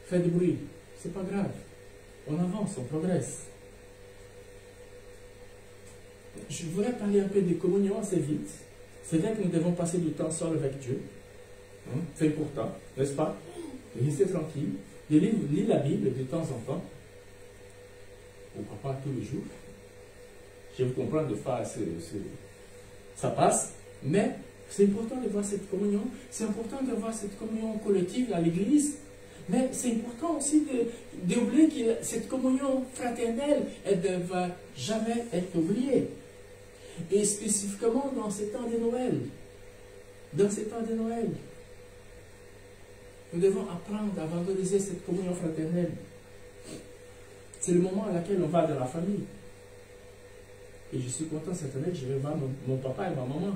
faire du bruit. C'est pas grave. On avance, on progresse. Je voudrais parler un peu de communion assez vite. C'est vrai que nous devons passer du temps seul avec Dieu. Hein? C'est important, n'est-ce pas? Restez tranquille. Lire la Bible de temps en temps. Pourquoi pas tous les jours. Je vous comprends, des fois, ça passe. Mais c'est important de voir cette communion. C'est important de voir cette communion collective à l'Église. Mais c'est important aussi d'oublier que cette communion fraternelle, elle ne va jamais être oubliée. Et spécifiquement dans ces temps de Noël. Dans ces temps de Noël. Nous devons apprendre à valoriser cette communion fraternelle. C'est le moment à laquelle on va dans la famille. Et je suis content cette année que je vais voir mon papa et ma maman.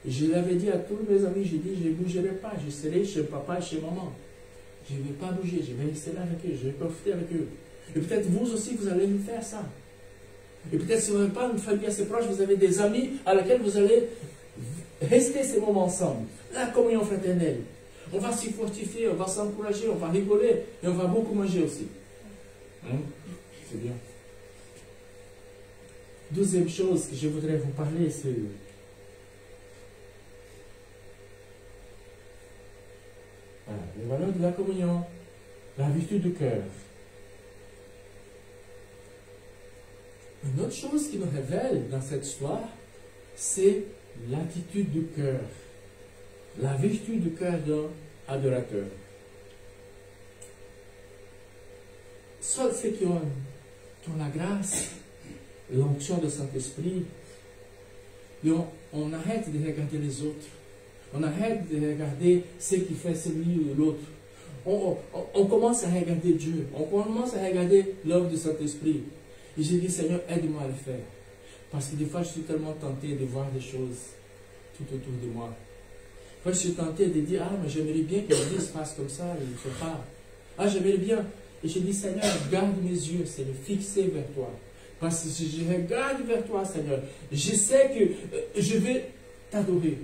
Et je l'avais dit à tous mes amis, j'ai dit, je ne bougerai pas, je serai chez papa et chez maman. Je ne vais pas bouger, je vais rester là avec eux, je vais profiter avec eux. Et peut-être vous aussi, vous allez nous faire ça. Et peut-être si vous n'avez pas une famille assez proche, vous avez des amis à laquelle vous allez rester ces moments ensemble. La communion fraternelle. On va s'y fortifier, on va s'encourager, on va rigoler et on va beaucoup manger aussi. C'est bien. Deuxième chose que je voudrais vous parler, c'est les valeurs de la communion, la vertu du cœur. Une autre chose qui nous révèle dans cette histoire, c'est l'attitude du cœur. La vertu du cœur d'un adorateur. Seuls ceux qui ont la grâce, l'onction de Saint-Esprit, on arrête de regarder les autres. On arrête de regarder ce qui fait celui ou l'autre. On commence à regarder Dieu. On commence à regarder l'œuvre du Saint-Esprit. Et j'ai dit, Seigneur, aide-moi à le faire. Parce que des fois, je suis tellement tenté de voir des choses tout autour de moi. Moi, je suis tenté de dire, ah, mais j'aimerais bien que l'Église fasse comme ça, il ne fait pas. Ah, j'aimerais bien. Et je dis, Seigneur, garde mes yeux, Seigneur, fixés vers toi. Parce que si je regarde vers toi, Seigneur, je sais que je vais t'adorer.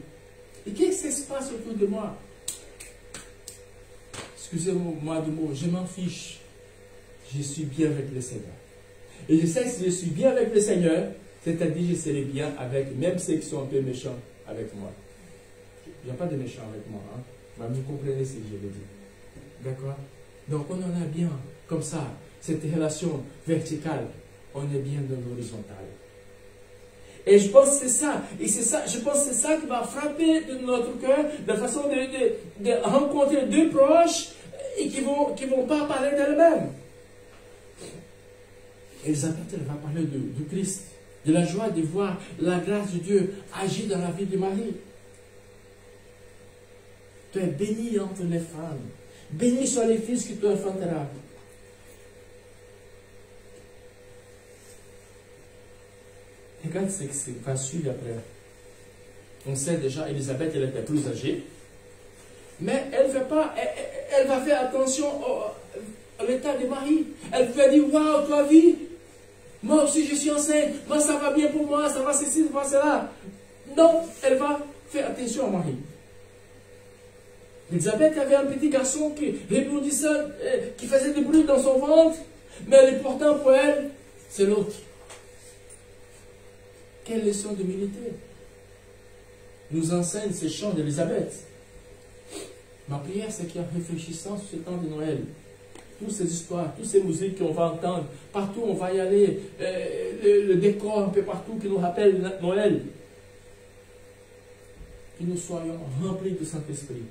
Et qu'est-ce qui se passe autour de moi? Excusez-moi du mot, je m'en fiche. Je suis bien avec le Seigneur. Et je sais que si je suis bien avec le Seigneur, c'est-à-dire je serai bien avec même ceux qui sont un peu méchants avec moi. Il n'y a pas de méchants avec moi. Hein? Mais vous comprenez ce que je veux dire. D'accord? Donc on en a bien, comme ça, cette relation verticale, on est bien dans l'horizontale. Et je pense que c'est ça. Et c'est ça, je pense que c'est ça qui va frapper de notre cœur, de façon de rencontrer deux proches et qui vont pas parler d'elles-mêmes. Elisabeth, elle va parler de Christ, de la joie de voir la grâce de Dieu agir dans la vie de Marie. Tu es béni entre les femmes. Béni soient les fils que tu enfanteras. Regarde ce qui va suivre après. On sait déjà, Elisabeth, elle était plus âgée. Mais elle va faire attention à l'état de Marie. Elle va dire, waouh, toi, vie, moi aussi je suis enceinte, moi ça va bien pour moi, ça va ceci, ça va cela. Non, elle va faire attention à Marie. Elisabeth avait un petit garçon qui rebondissait, qui faisait du bruit dans son ventre, mais l'important pour elle, c'est l'autre. Quelle leçon d'humilité nous enseigne ces chants d'Elisabeth. Ma prière, c'est qu'en réfléchissant sur ce temps de Noël, toutes ces histoires, toutes ces musiques qu'on va entendre, partout on va y aller, le décor un peu partout qui nous rappelle Noël, que nous soyons remplis du Saint-Esprit,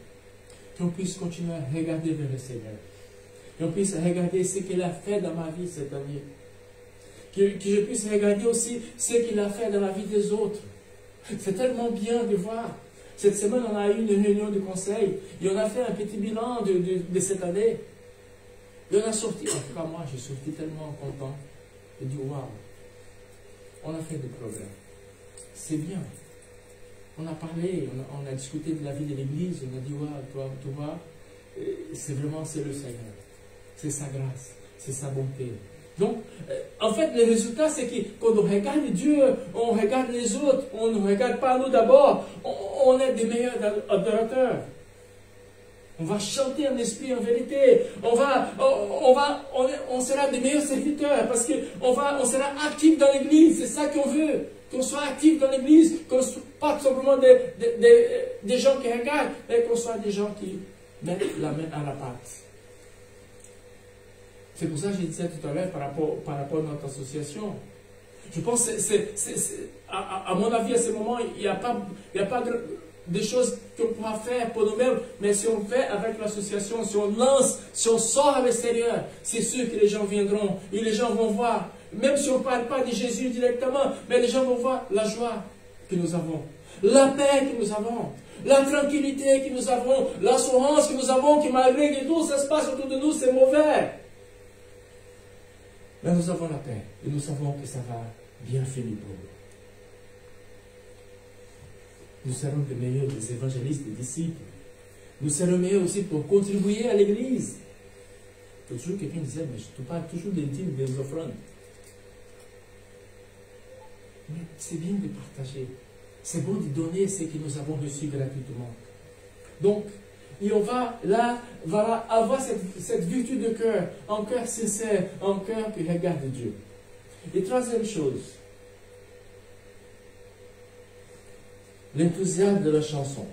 qu'on puisse continuer à regarder vers le Seigneur, qu'on puisse regarder ce qu'il a fait dans ma vie cette année, que je puisse regarder aussi ce qu'il a fait dans la vie des autres. C'est tellement bien de voir. Cette semaine, on a eu une réunion de conseil et on a fait un petit bilan de cette année. Et on a sorti, en tout cas moi, j'ai sorti tellement content et dit waouh, on a fait des progrès. C'est bien. On a parlé, on a discuté de la vie de l'Église, on a dit waouh, tu vois, c'est vraiment c'est le Seigneur. C'est sa grâce, c'est sa bonté. Donc, en fait, le résultat, c'est que quand on regarde Dieu, on regarde les autres, on ne regarde pas nous d'abord, on est des meilleurs adorateurs. On va chanter en esprit, en vérité. On sera des meilleurs serviteurs parce qu'on sera actifs dans l'église. C'est ça qu'on veut. Qu'on soit actifs dans l'église. Qu'on ne soit pas simplement des gens qui regardent, mais qu'on soit des gens qui mettent la main à la pâte. C'est pour ça que je disais tout à l'heure par rapport à notre association. Je pense que à mon avis, à ce moment, il n'y a pas des choses qu'on pourra faire pour nous-mêmes, mais si on fait avec l'association, si on lance, si on sort à l'extérieur, c'est sûr que les gens viendront et les gens vont voir, même si on ne parle pas de Jésus directement, mais les gens vont voir la joie que nous avons, la paix que nous avons, la tranquillité que nous avons, l'assurance que nous avons, que malgré que tout ça se passe autour de nous, c'est mauvais. Mais nous avons la paix et nous savons que ça va bien finir pour nous. Nous serons les meilleurs des évangélistes, des disciples. Nous serons meilleurs aussi pour contribuer à l'Église. Toujours quelqu'un disait, mais je te parle toujours des dîmes, des offrandes. Mais c'est bien de partager. C'est bon de donner ce que nous avons reçu gratuitement. Donc, et on va là, voilà, avoir cette vertu de cœur, un cœur sincère, un cœur qui regarde Dieu. Et troisième chose, l'enthousiasme de la chanson.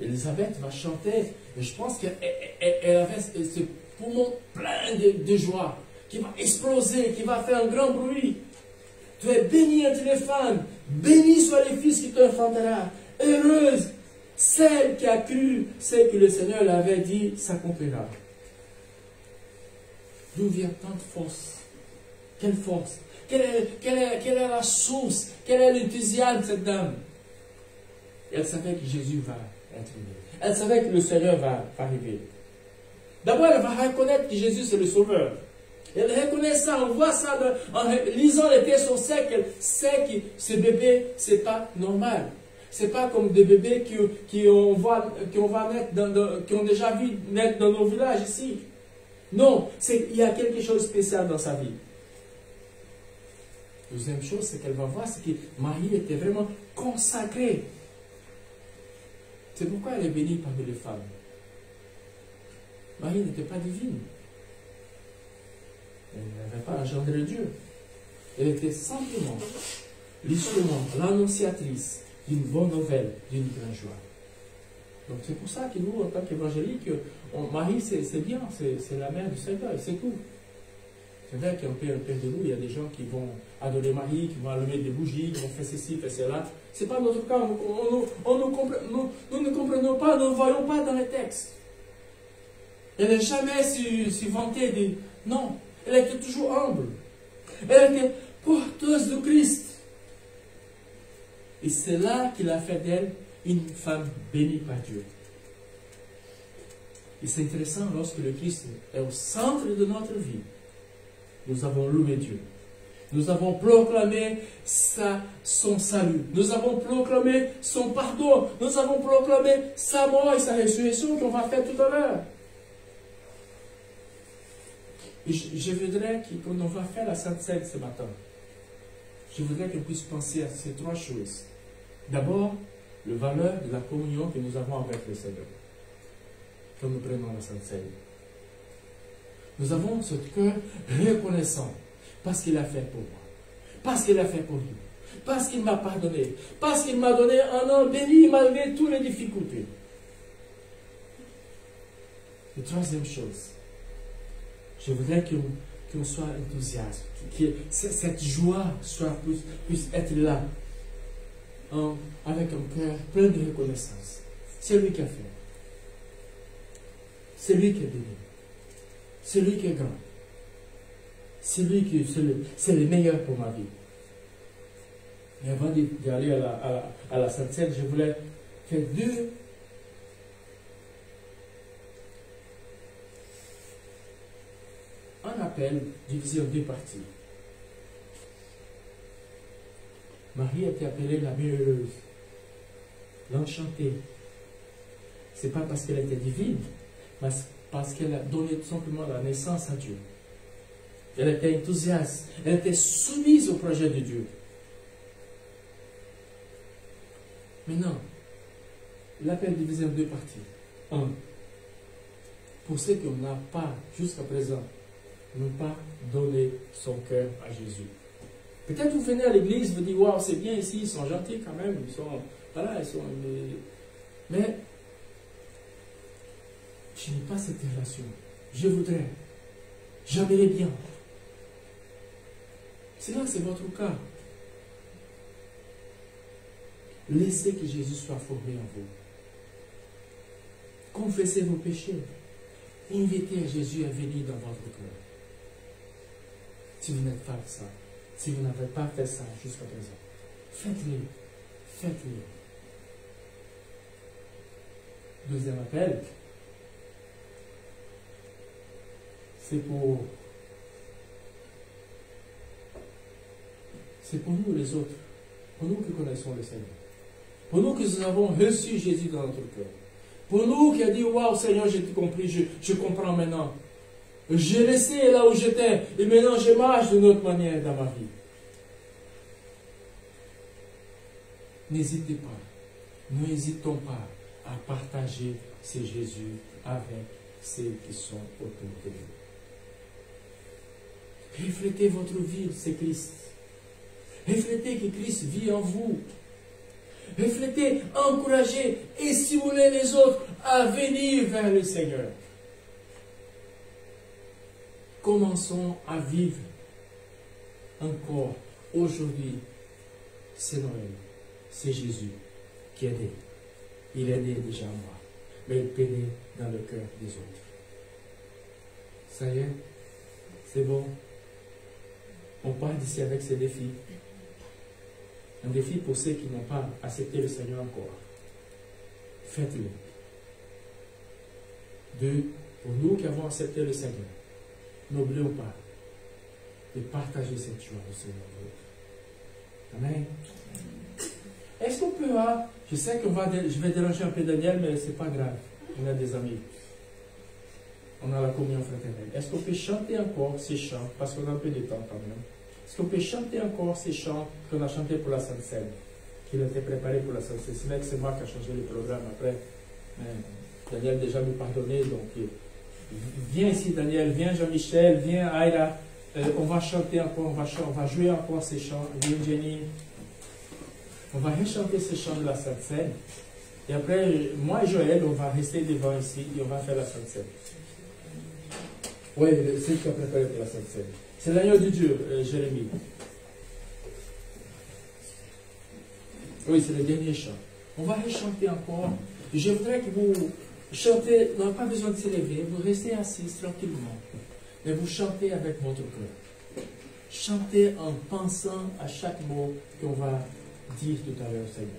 Elisabeth va chanter, et je pense qu'elle avait ce poumon plein de joie, qui va exploser, qui va faire un grand bruit. Tu es bénie entre les femmes, béni soient les fils qui t'enfanteront, heureuse celle qui a cru ce que le Seigneur l'avait dit s'accomplira. D'où vient tant de force? Quelle force? Quelle est la source? Quel est l'enthousiasme de cette dame? Elle savait que Jésus va être venu. Elle savait que le Seigneur va arriver. D'abord, elle va reconnaître que Jésus c'est le Sauveur. Elle reconnaît ça, on voit ça en lisant les textes, on sait qu'elle sait que ce bébé, c'est pas normal. C'est pas comme des bébés qu'on va naître qui ont déjà vu naître dans nos villages ici. Non, il y a quelque chose de spécial dans sa vie. Deuxième chose, c'est qu'elle va voir, c'est que Marie était vraiment consacrée. C'est pourquoi elle est bénie parmi les femmes. Marie n'était pas divine. Elle n'avait pas engendré Dieu. Elle était simplement l'instrument, l'annonciatrice d'une bonne nouvelle, d'une grande joie. Donc c'est pour ça que nous, en tant qu'évangéliques, Marie, c'est bien, c'est la mère du Seigneur, c'est tout. C'est vrai qu'un peu de nous, il y a des gens qui vont adorer Marie, qui vont allumer des bougies, qui vont faire ceci, faire cela. Ce n'est pas notre cas. Nous ne comprenons pas, nous ne voyons pas dans les textes. Elle n'est jamais si vantée de... Non, elle était toujours humble. Elle était porteuse de Christ. Et c'est là qu'il a fait d'elle une femme bénie par Dieu. Et c'est intéressant, lorsque le Christ est au centre de notre vie, nous avons loué Dieu. Nous avons proclamé son salut. Nous avons proclamé son pardon. Nous avons proclamé sa mort et sa résurrection qu'on va faire tout à l'heure. Et je voudrais qu'on va faire la Sainte Seine ce matin. Je voudrais qu'on puisse penser à ces trois choses. D'abord, la valeur de la communion que nous avons avec le Seigneur. Quand nous prenons la Sainte Seine. Nous avons ce cœur reconnaissant parce qu'il a fait pour moi, parce qu'il a fait pour nous, parce qu'il m'a pardonné, parce qu'il m'a donné un an béni malgré toutes les difficultés. Et troisième chose, je voudrais qu'on soit enthousiaste, que cette joie puisse être là, avec un cœur plein de reconnaissance. C'est lui qui a fait. C'est lui qui est béni. C'est lui qui est grand. C'est lui qui c'est le meilleur pour ma vie. Mais avant d'aller à la Sainte Seine, je voulais faire un appel divisé en deux parties. Marie était appelée la bienheureuse, l'enchantée. Ce n'est pas parce qu'elle était divine, mais parce qu'elle a donné tout simplement la naissance à Dieu. Elle était enthousiaste, elle était soumise au projet de Dieu. Maintenant, l'appel divisé en deux parties. Un, pour ceux qui n'ont pas, jusqu'à présent, n'ont pas donné son cœur à Jésus. Peut-être vous venez à l'église, vous dites, waouh, c'est bien ici, ils sont gentils quand même, mais je n'ai pas cette relation. Je voudrais, j'aimerais bien. C'est là, c'est votre cas. Laissez que Jésus soit formé en vous. Confessez vos péchés. Invitez Jésus à venir dans votre cœur. Si vous n'êtes pas ça, si vous n'avez pas fait ça jusqu'à présent, faites-le. Faites-le. Deuxième appel, c'est pour nous les autres, pour nous qui connaissons le Seigneur, pour nous qui avons reçu Jésus dans notre cœur, pour nous qui a dit, waouh Seigneur, j'ai tout compris, je comprends maintenant. J'ai laissé là où j'étais et maintenant je marche d'une autre manière dans ma vie. N'hésitez pas, n'hésitons pas à partager ce Jésus avec ceux qui sont autour de vous. Reflétez votre vie, c'est Christ. Reflétez que Christ vit en vous. Reflétez, encouragez et stimulez les autres à venir vers le Seigneur. Commençons à vivre encore aujourd'hui. C'est Noël, c'est Jésus qui est né. Il est né déjà moi, mais il peut naître dans le cœur des autres. Ça y est, c'est bon. On part d'ici avec ces défis. Un défi pour ceux qui n'ont pas accepté le Seigneur encore. Faites-le. Deux, pour nous qui avons accepté le Seigneur, n'oublions pas de partager cette joie au Seigneur. Amen. Est-ce qu'on peut, je sais que je vais déranger un peu Daniel, mais ce n'est pas grave. On a des amis. On a la communion fraternelle. Est-ce qu'on peut chanter encore ces chants, parce qu'on a un peu de temps quand même. Est-ce qu'on peut chanter encore ces chants qu'on a chantés pour la Sainte Seine, qui ont été préparés pour la Sainte Seine? C'est vrai que c'est moi qui ai changé le programme après. Daniel a déjà me pardonné, donc viens ici Daniel, viens Jean-Michel, viens Aïra. On va chanter encore, on va jouer encore ces chants. Viens Jenny. On va rechanter ces chants de la Sainte Seine. Et après, moi et Joël, on va rester devant ici et on va faire la Sainte Seine. Oui, c'est ce qu'on a préparé pour la Sainte Seine. C'est l'agneau de Dieu, Jérémie. Oui, c'est le dernier chant. On va rechanter encore. Je voudrais que vous chantez, vous n'avez pas besoin de se lever, vous restez assis tranquillement. Mais vous chantez avec votre cœur. Chantez en pensant à chaque mot qu'on va dire tout à l'heure, Seigneur.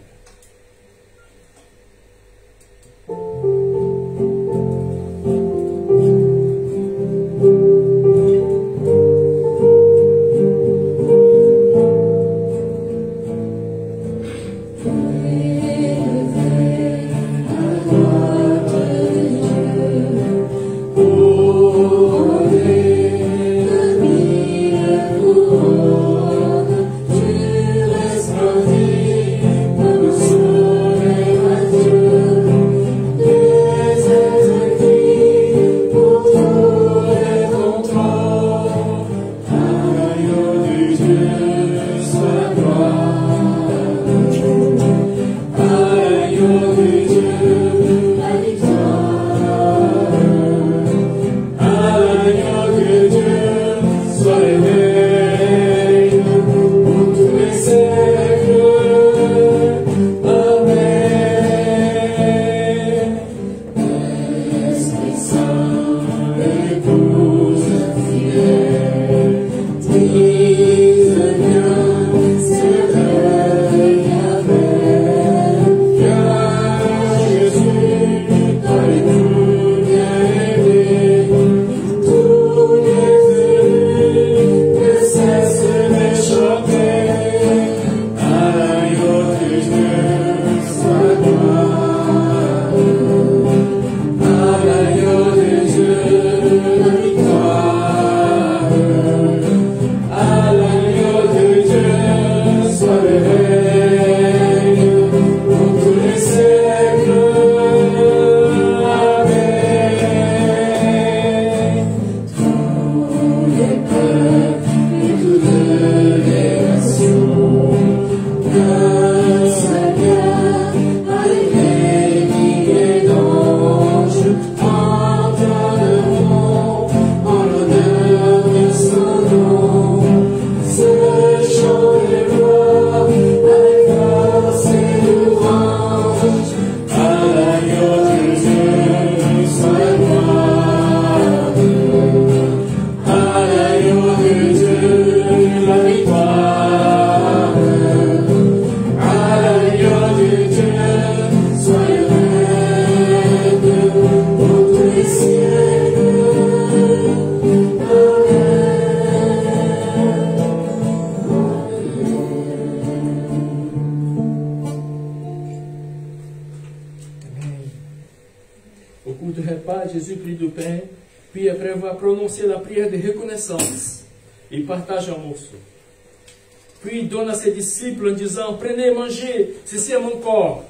Jésus prit du pain, puis après avoir prononcé la prière de reconnaissance, il partage un morceau. Puis il donne à ses disciples en disant, prenez et mangez, ceci est mon corps.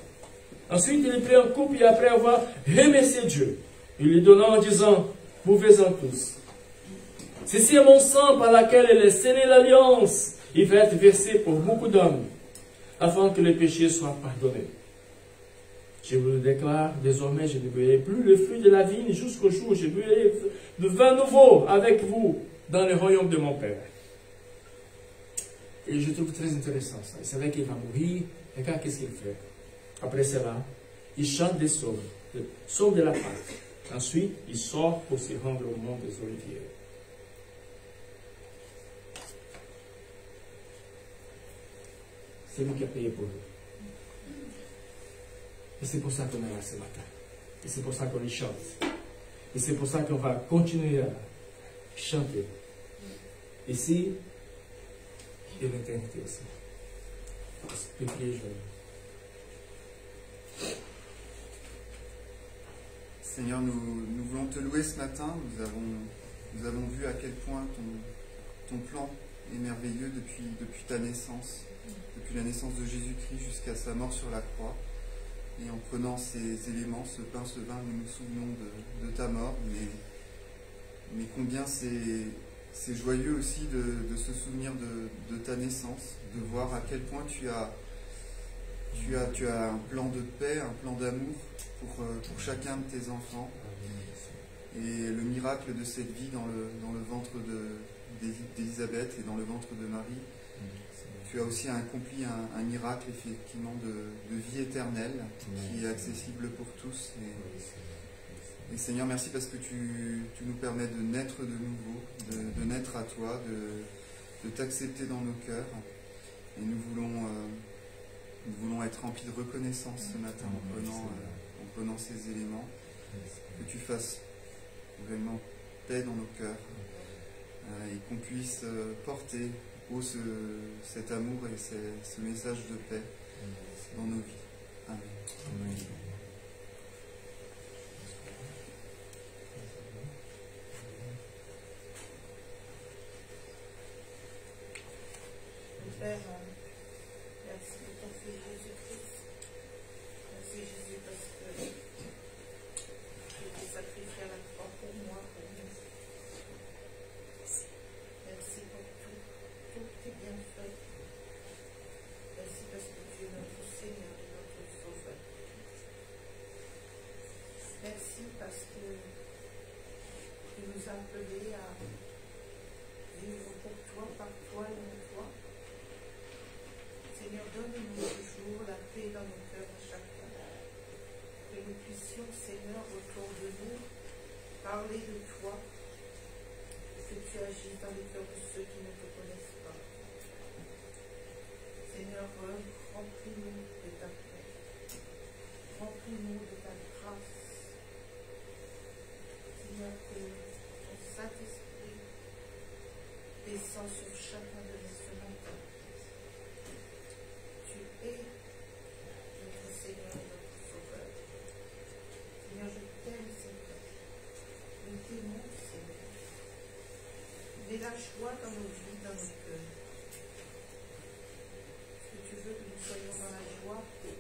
Ensuite il prit un coupe et après avoir remercié Dieu, il lui donna en disant, buvez-en tous. Ceci est mon sang par laquelle elle est scellée l'alliance. Il va être versé pour beaucoup d'hommes, afin que les péchés soient pardonnés. Je vous le déclare, désormais je ne verrai plus le fruit de la vigne jusqu'au jour où je verrai le vin nouveau avec vous dans le royaume de mon Père. Et je trouve très intéressant ça. C'est vrai qu'il va mourir. Regarde qu'est-ce qu'il fait. Après cela, il chante des psaumes, le psaume de la Pâque. Ensuite, il sort pour se rendre au mont des Oliviers. C'est lui qui a payé pour nous. Et c'est pour ça qu'on est là ce matin. Et c'est pour ça qu'on y chante. Et c'est pour ça qu'on va continuer à chanter. ici et l'éternité aussi. Priez, Joël. Seigneur, nous voulons te louer ce matin. Nous avons vu à quel point ton plan est merveilleux depuis ta naissance, depuis la naissance de Jésus-Christ jusqu'à sa mort sur la croix. Et en prenant ces éléments, ce pain, ce vin, nous nous souvenons de ta mort, mais combien c'est joyeux aussi de se souvenir de ta naissance, de voir à quel point tu as un plan de paix, un plan d'amour pour chacun de tes enfants. Et le miracle de cette vie dans le ventre d'Élisabeth et dans le ventre de Marie, tu as aussi accompli un miracle effectivement de vie éternelle qui est accessible pour tous. Et Seigneur, merci parce que tu nous permets de naître de nouveau, de naître à toi, de t'accepter dans nos cœurs. Et nous voulons être remplis de reconnaissance ce matin en prenant ces éléments. Que tu fasses vraiment paix dans nos cœurs et qu'on puisse porter haut cet amour et ce message de paix dans nos vies. Amen. Père, merci pour ton Fils Jésus-Christ. Merci Jésus parce que tu t'es sacrifié à la croix pour moi, pour nous. Merci pour tout tes bienfaits. Merci parce que tu es notre Seigneur et notre Sauveur. Merci parce que tu nous as appelés à vivre pour toi, par toi et en toi. Seigneur, donne-nous toujours la paix dans nos cœurs à chaque fois. Que nous puissions, Seigneur, autour de nous, parler de toi, que tu agisses dans les cœurs de ceux qui ne te connaissent pas. Seigneur, remplis-nous de ta paix. Remplis-nous de ta grâce. Seigneur, que ton Saint-Esprit descend sur chacun de nous ce matin. Et notre Seigneur et notre Sauveur. Seigneur, je t'aime, Seigneur. Nous t'aimons, Seigneur. Mets la joie dans nos vies, dans nos cœurs. Est-ce que tu veux que nous soyons dans la joie et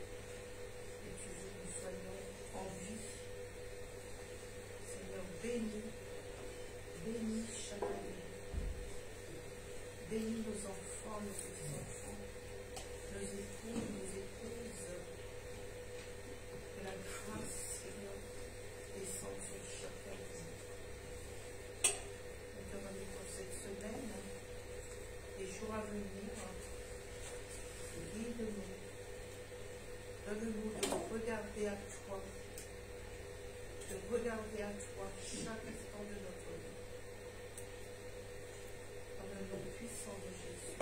tu veux que nous soyons en vie. Seigneur, bénis chacun de nous. Bénis nos enfants, nos petits-enfants. Nos épouses, que la grâce, Seigneur, descende sur chacun de nous. Nous te remercions pour cette semaine, les jours à venir. Guide-nous. Donne-nous de regarder à toi, chaque instant de notre vie. Dans le nom puissant de Jésus.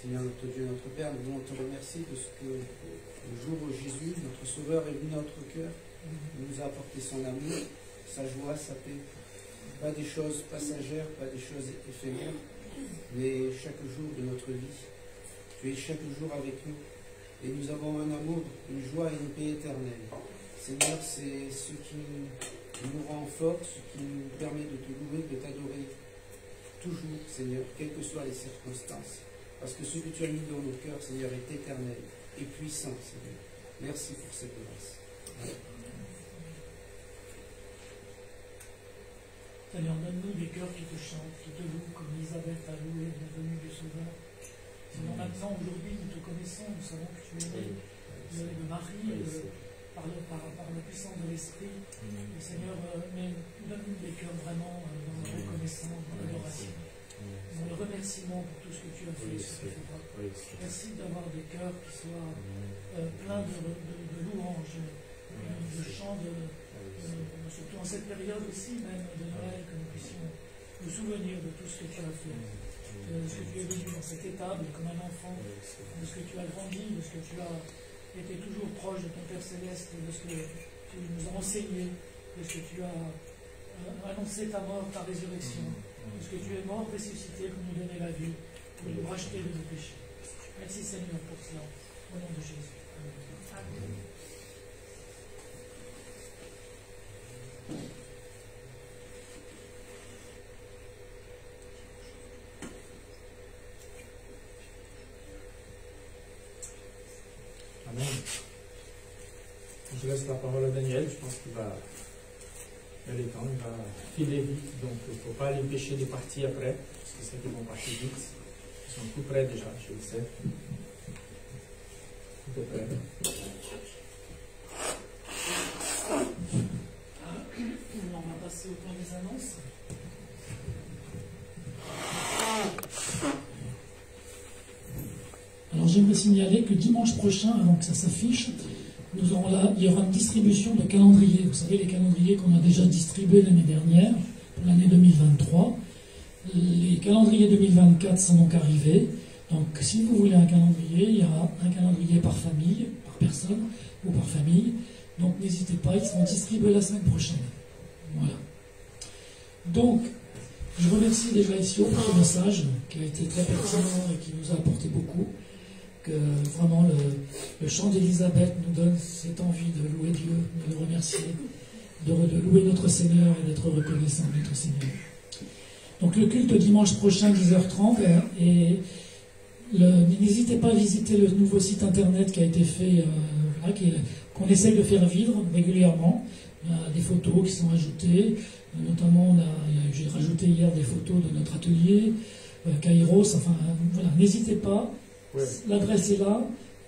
Seigneur notre Dieu, notre Père, nous voulons te remercier de ce que le jour où Jésus, notre Sauveur, est venu dans notre cœur, il nous a apporté son amour, sa joie, sa paix. Pas des choses passagères, pas des choses éphémères, mais chaque jour de notre vie. Tu es chaque jour avec nous et nous avons un amour, une joie et une paix éternelle. Seigneur, c'est ce qui nous rend forts, ce qui nous permet de te louer, de t'adorer toujours, Seigneur, quelles que soient les circonstances. Parce que ce que tu as mis dans nos cœurs, Seigneur, est éternel et puissant, Seigneur. Merci pour cette grâce. Seigneur, donne-nous des cœurs qui te chantent, qui te louent, comme Elisabeth a loué la venue du Sauveur. Seigneur, maintenant, aujourd'hui, nous te connaissons, nous savons que tu es né de Marie, par la puissance de l'Esprit. Et Seigneur, mais donne-nous des cœurs vraiment dans la reconnaissance, dans l'adoration, dans le remerciement pour tout ce que tu as fait et ce que tu feras. Merci d'avoir des cœurs qui soient pleins de louanges, de chants, surtout en cette période aussi même de Noël, que nous puissions nous souvenir de tout ce que tu as fait, de ce que tu es venu dans cette étable comme un enfant, de ce que tu as grandi, de ce que tu as été toujours proche de ton Père Céleste, de ce que tu nous as enseigné, parce que tu as annoncé ta mort, ta résurrection, parce que tu es mort, ressuscité pour nous donner la vie, pour nous racheter de nos péchés. Merci Seigneur pour cela, au nom de Jésus. Amen. Amen. Je laisse la parole à Daniel, je pense qu'il va. Il y a les temps, il va filer vite, donc il ne faut pas les empêcher de partir après, parce que c'est qu'ils vont partir vite. Ils sont tout près déjà, je le sais. Tout est prêt. On va passer au point des annonces. Alors j'aimerais signaler que dimanche prochain, avant que ça s'affiche, nous aurons là, il y aura une distribution de calendriers. Vous savez, les calendriers qu'on a déjà distribués l'année dernière, pour l'année 2023. Les calendriers 2024 sont donc arrivés. Donc si vous voulez un calendrier, il y aura un calendrier par famille, par personne ou par famille. Donc n'hésitez pas, ils seront distribués la semaine prochaine. Voilà. Donc, je remercie déjà ici pour ce message qui a été très pertinent et qui nous a apporté beaucoup. Que vraiment le chant d'Élisabeth nous donne cette envie de louer Dieu, de le remercier, de louer notre Seigneur et d'être reconnaissant de notre Seigneur. Donc le culte dimanche prochain, 10h30, et n'hésitez pas à visiter le nouveau site internet qui a été fait, qu'on essaye de faire vivre régulièrement. Il y a des photos qui sont ajoutées, notamment j'ai rajouté hier des photos de notre atelier, Kairos, enfin voilà, n'hésitez pas. Ouais. L'adresse est là.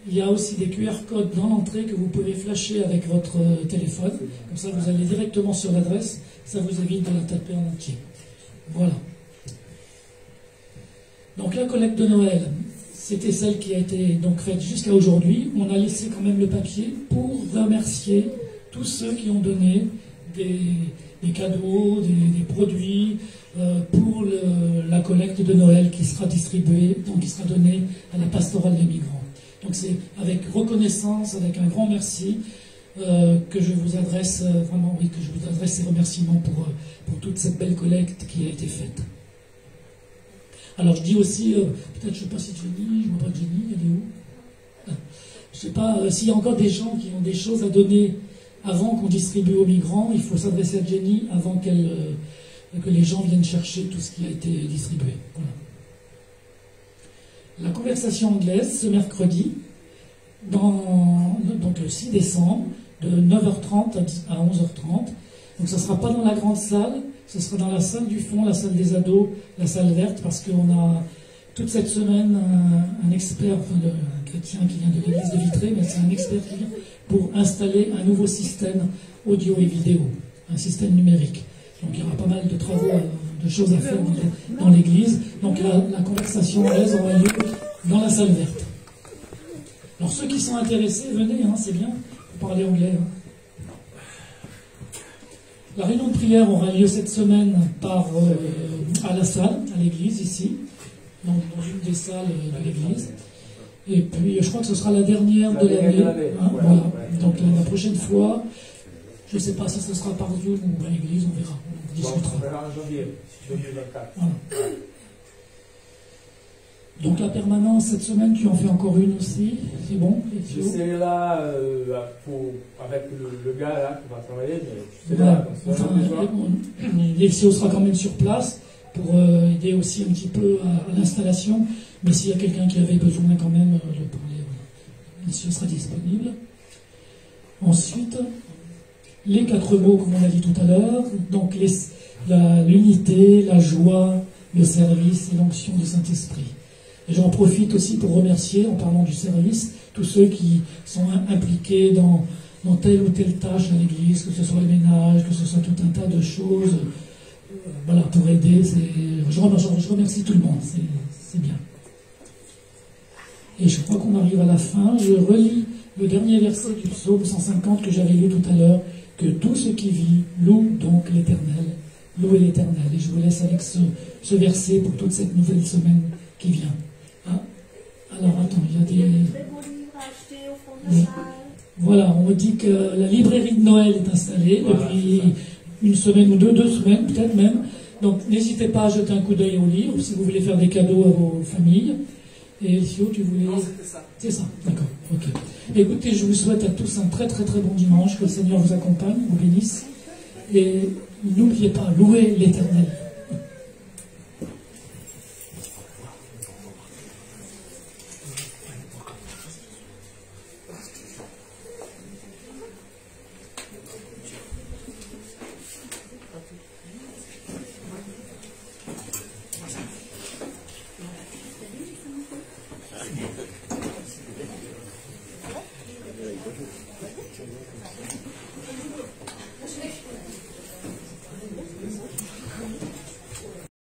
Il y a aussi des QR codes dans l'entrée que vous pouvez flasher avec votre téléphone. Comme ça, vous allez directement sur l'adresse. Ça vous évite de la taper en entier. Voilà. Donc la collecte de Noël, c'était celle qui a été donc faite jusqu'à aujourd'hui. On a laissé quand même le papier pour remercier tous ceux qui ont donné des cadeaux, des produits, pour la collecte de Noël qui sera distribuée, donc qui sera donnée à la pastorale des migrants. Donc c'est avec reconnaissance, avec un grand merci que je vous adresse vraiment, oui, que je vous adresse ces remerciements pour toute cette belle collecte qui a été faite. Alors je dis aussi, peut-être je ne sais pas si Jenny, je ne vois pas Jenny, elle est où? Je ne sais pas s'il y a encore des gens qui ont des choses à donner avant qu'on distribue aux migrants. Il faut s'adresser à Jenny avant que les gens viennent chercher tout ce qui a été distribué. Voilà. La conversation anglaise, ce mercredi, donc le 6 décembre, de 9h30 à 11h30. Donc ça ne sera pas dans la grande salle, ce sera dans la salle du fond, la salle des ados, la salle verte, parce qu'on a toute cette semaine un expert, un chrétien qui vient de l'église de Vitré, mais c'est un expert qui vient pour installer un nouveau système audio et vidéo, un système numérique. Donc il y aura pas mal de travaux, de choses à faire dans l'église. Donc la conversation anglaise aura lieu dans la salle verte. Alors ceux qui sont intéressés, venez, hein, c'est bien, pour parler anglais. Hein. La réunion de prière aura lieu cette semaine à la salle, à l'église ici, dans une des salles de l'église. Et puis je crois que ce sera la dernière de l'année. Hein, voilà. Donc la prochaine fois, je ne sais pas si ce sera par Zoom ou à l'église, on verra. On discutera. On verra en janvier 24. Voilà. Donc la permanence, cette semaine, tu en fais encore une aussi, c'est bon? Je serai là avec le gars là qui va travailler, mais je serai voilà. là comme ça. L'Exio sera quand même sur place pour aider aussi un petit peu à l'installation, mais s'il y a quelqu'un qui avait besoin quand même de parler, l'Exio sera disponible. Ensuite, les 4 mots, comme on a dit tout à l'heure, donc l'unité, la joie, le service et l'onction du Saint-Esprit. Et j'en profite aussi pour remercier, en parlant du service, tous ceux qui sont impliqués dans telle ou telle tâche à l'église, que ce soit le ménage, que ce soit tout un tas de choses, voilà, pour aider. Je remercie tout le monde, c'est bien. Et je crois qu'on arrive à la fin. Je relis le dernier verset du psaume 150 que j'avais lu tout à l'heure, que tout ce qui vit loue donc l'Éternel. Louez l'Éternel. Et je vous laisse avec ce verset pour toute cette nouvelle semaine qui vient. Ah, alors attends, il y a des... Très beau livre à acheter au fond de la salle. Voilà, on me dit que la librairie de Noël est installée depuis une semaine ou deux semaines peut-être même. Donc n'hésitez pas à jeter un coup d'œil aux livres si vous voulez faire des cadeaux à vos familles. Et Elcio, tu voulais... Non, c'était ça. C'est ça, d'accord, ok. Écoutez, je vous souhaite à tous un très très très bon dimanche, que le Seigneur vous accompagne, vous bénisse. Et n'oubliez pas, louez l'Éternel.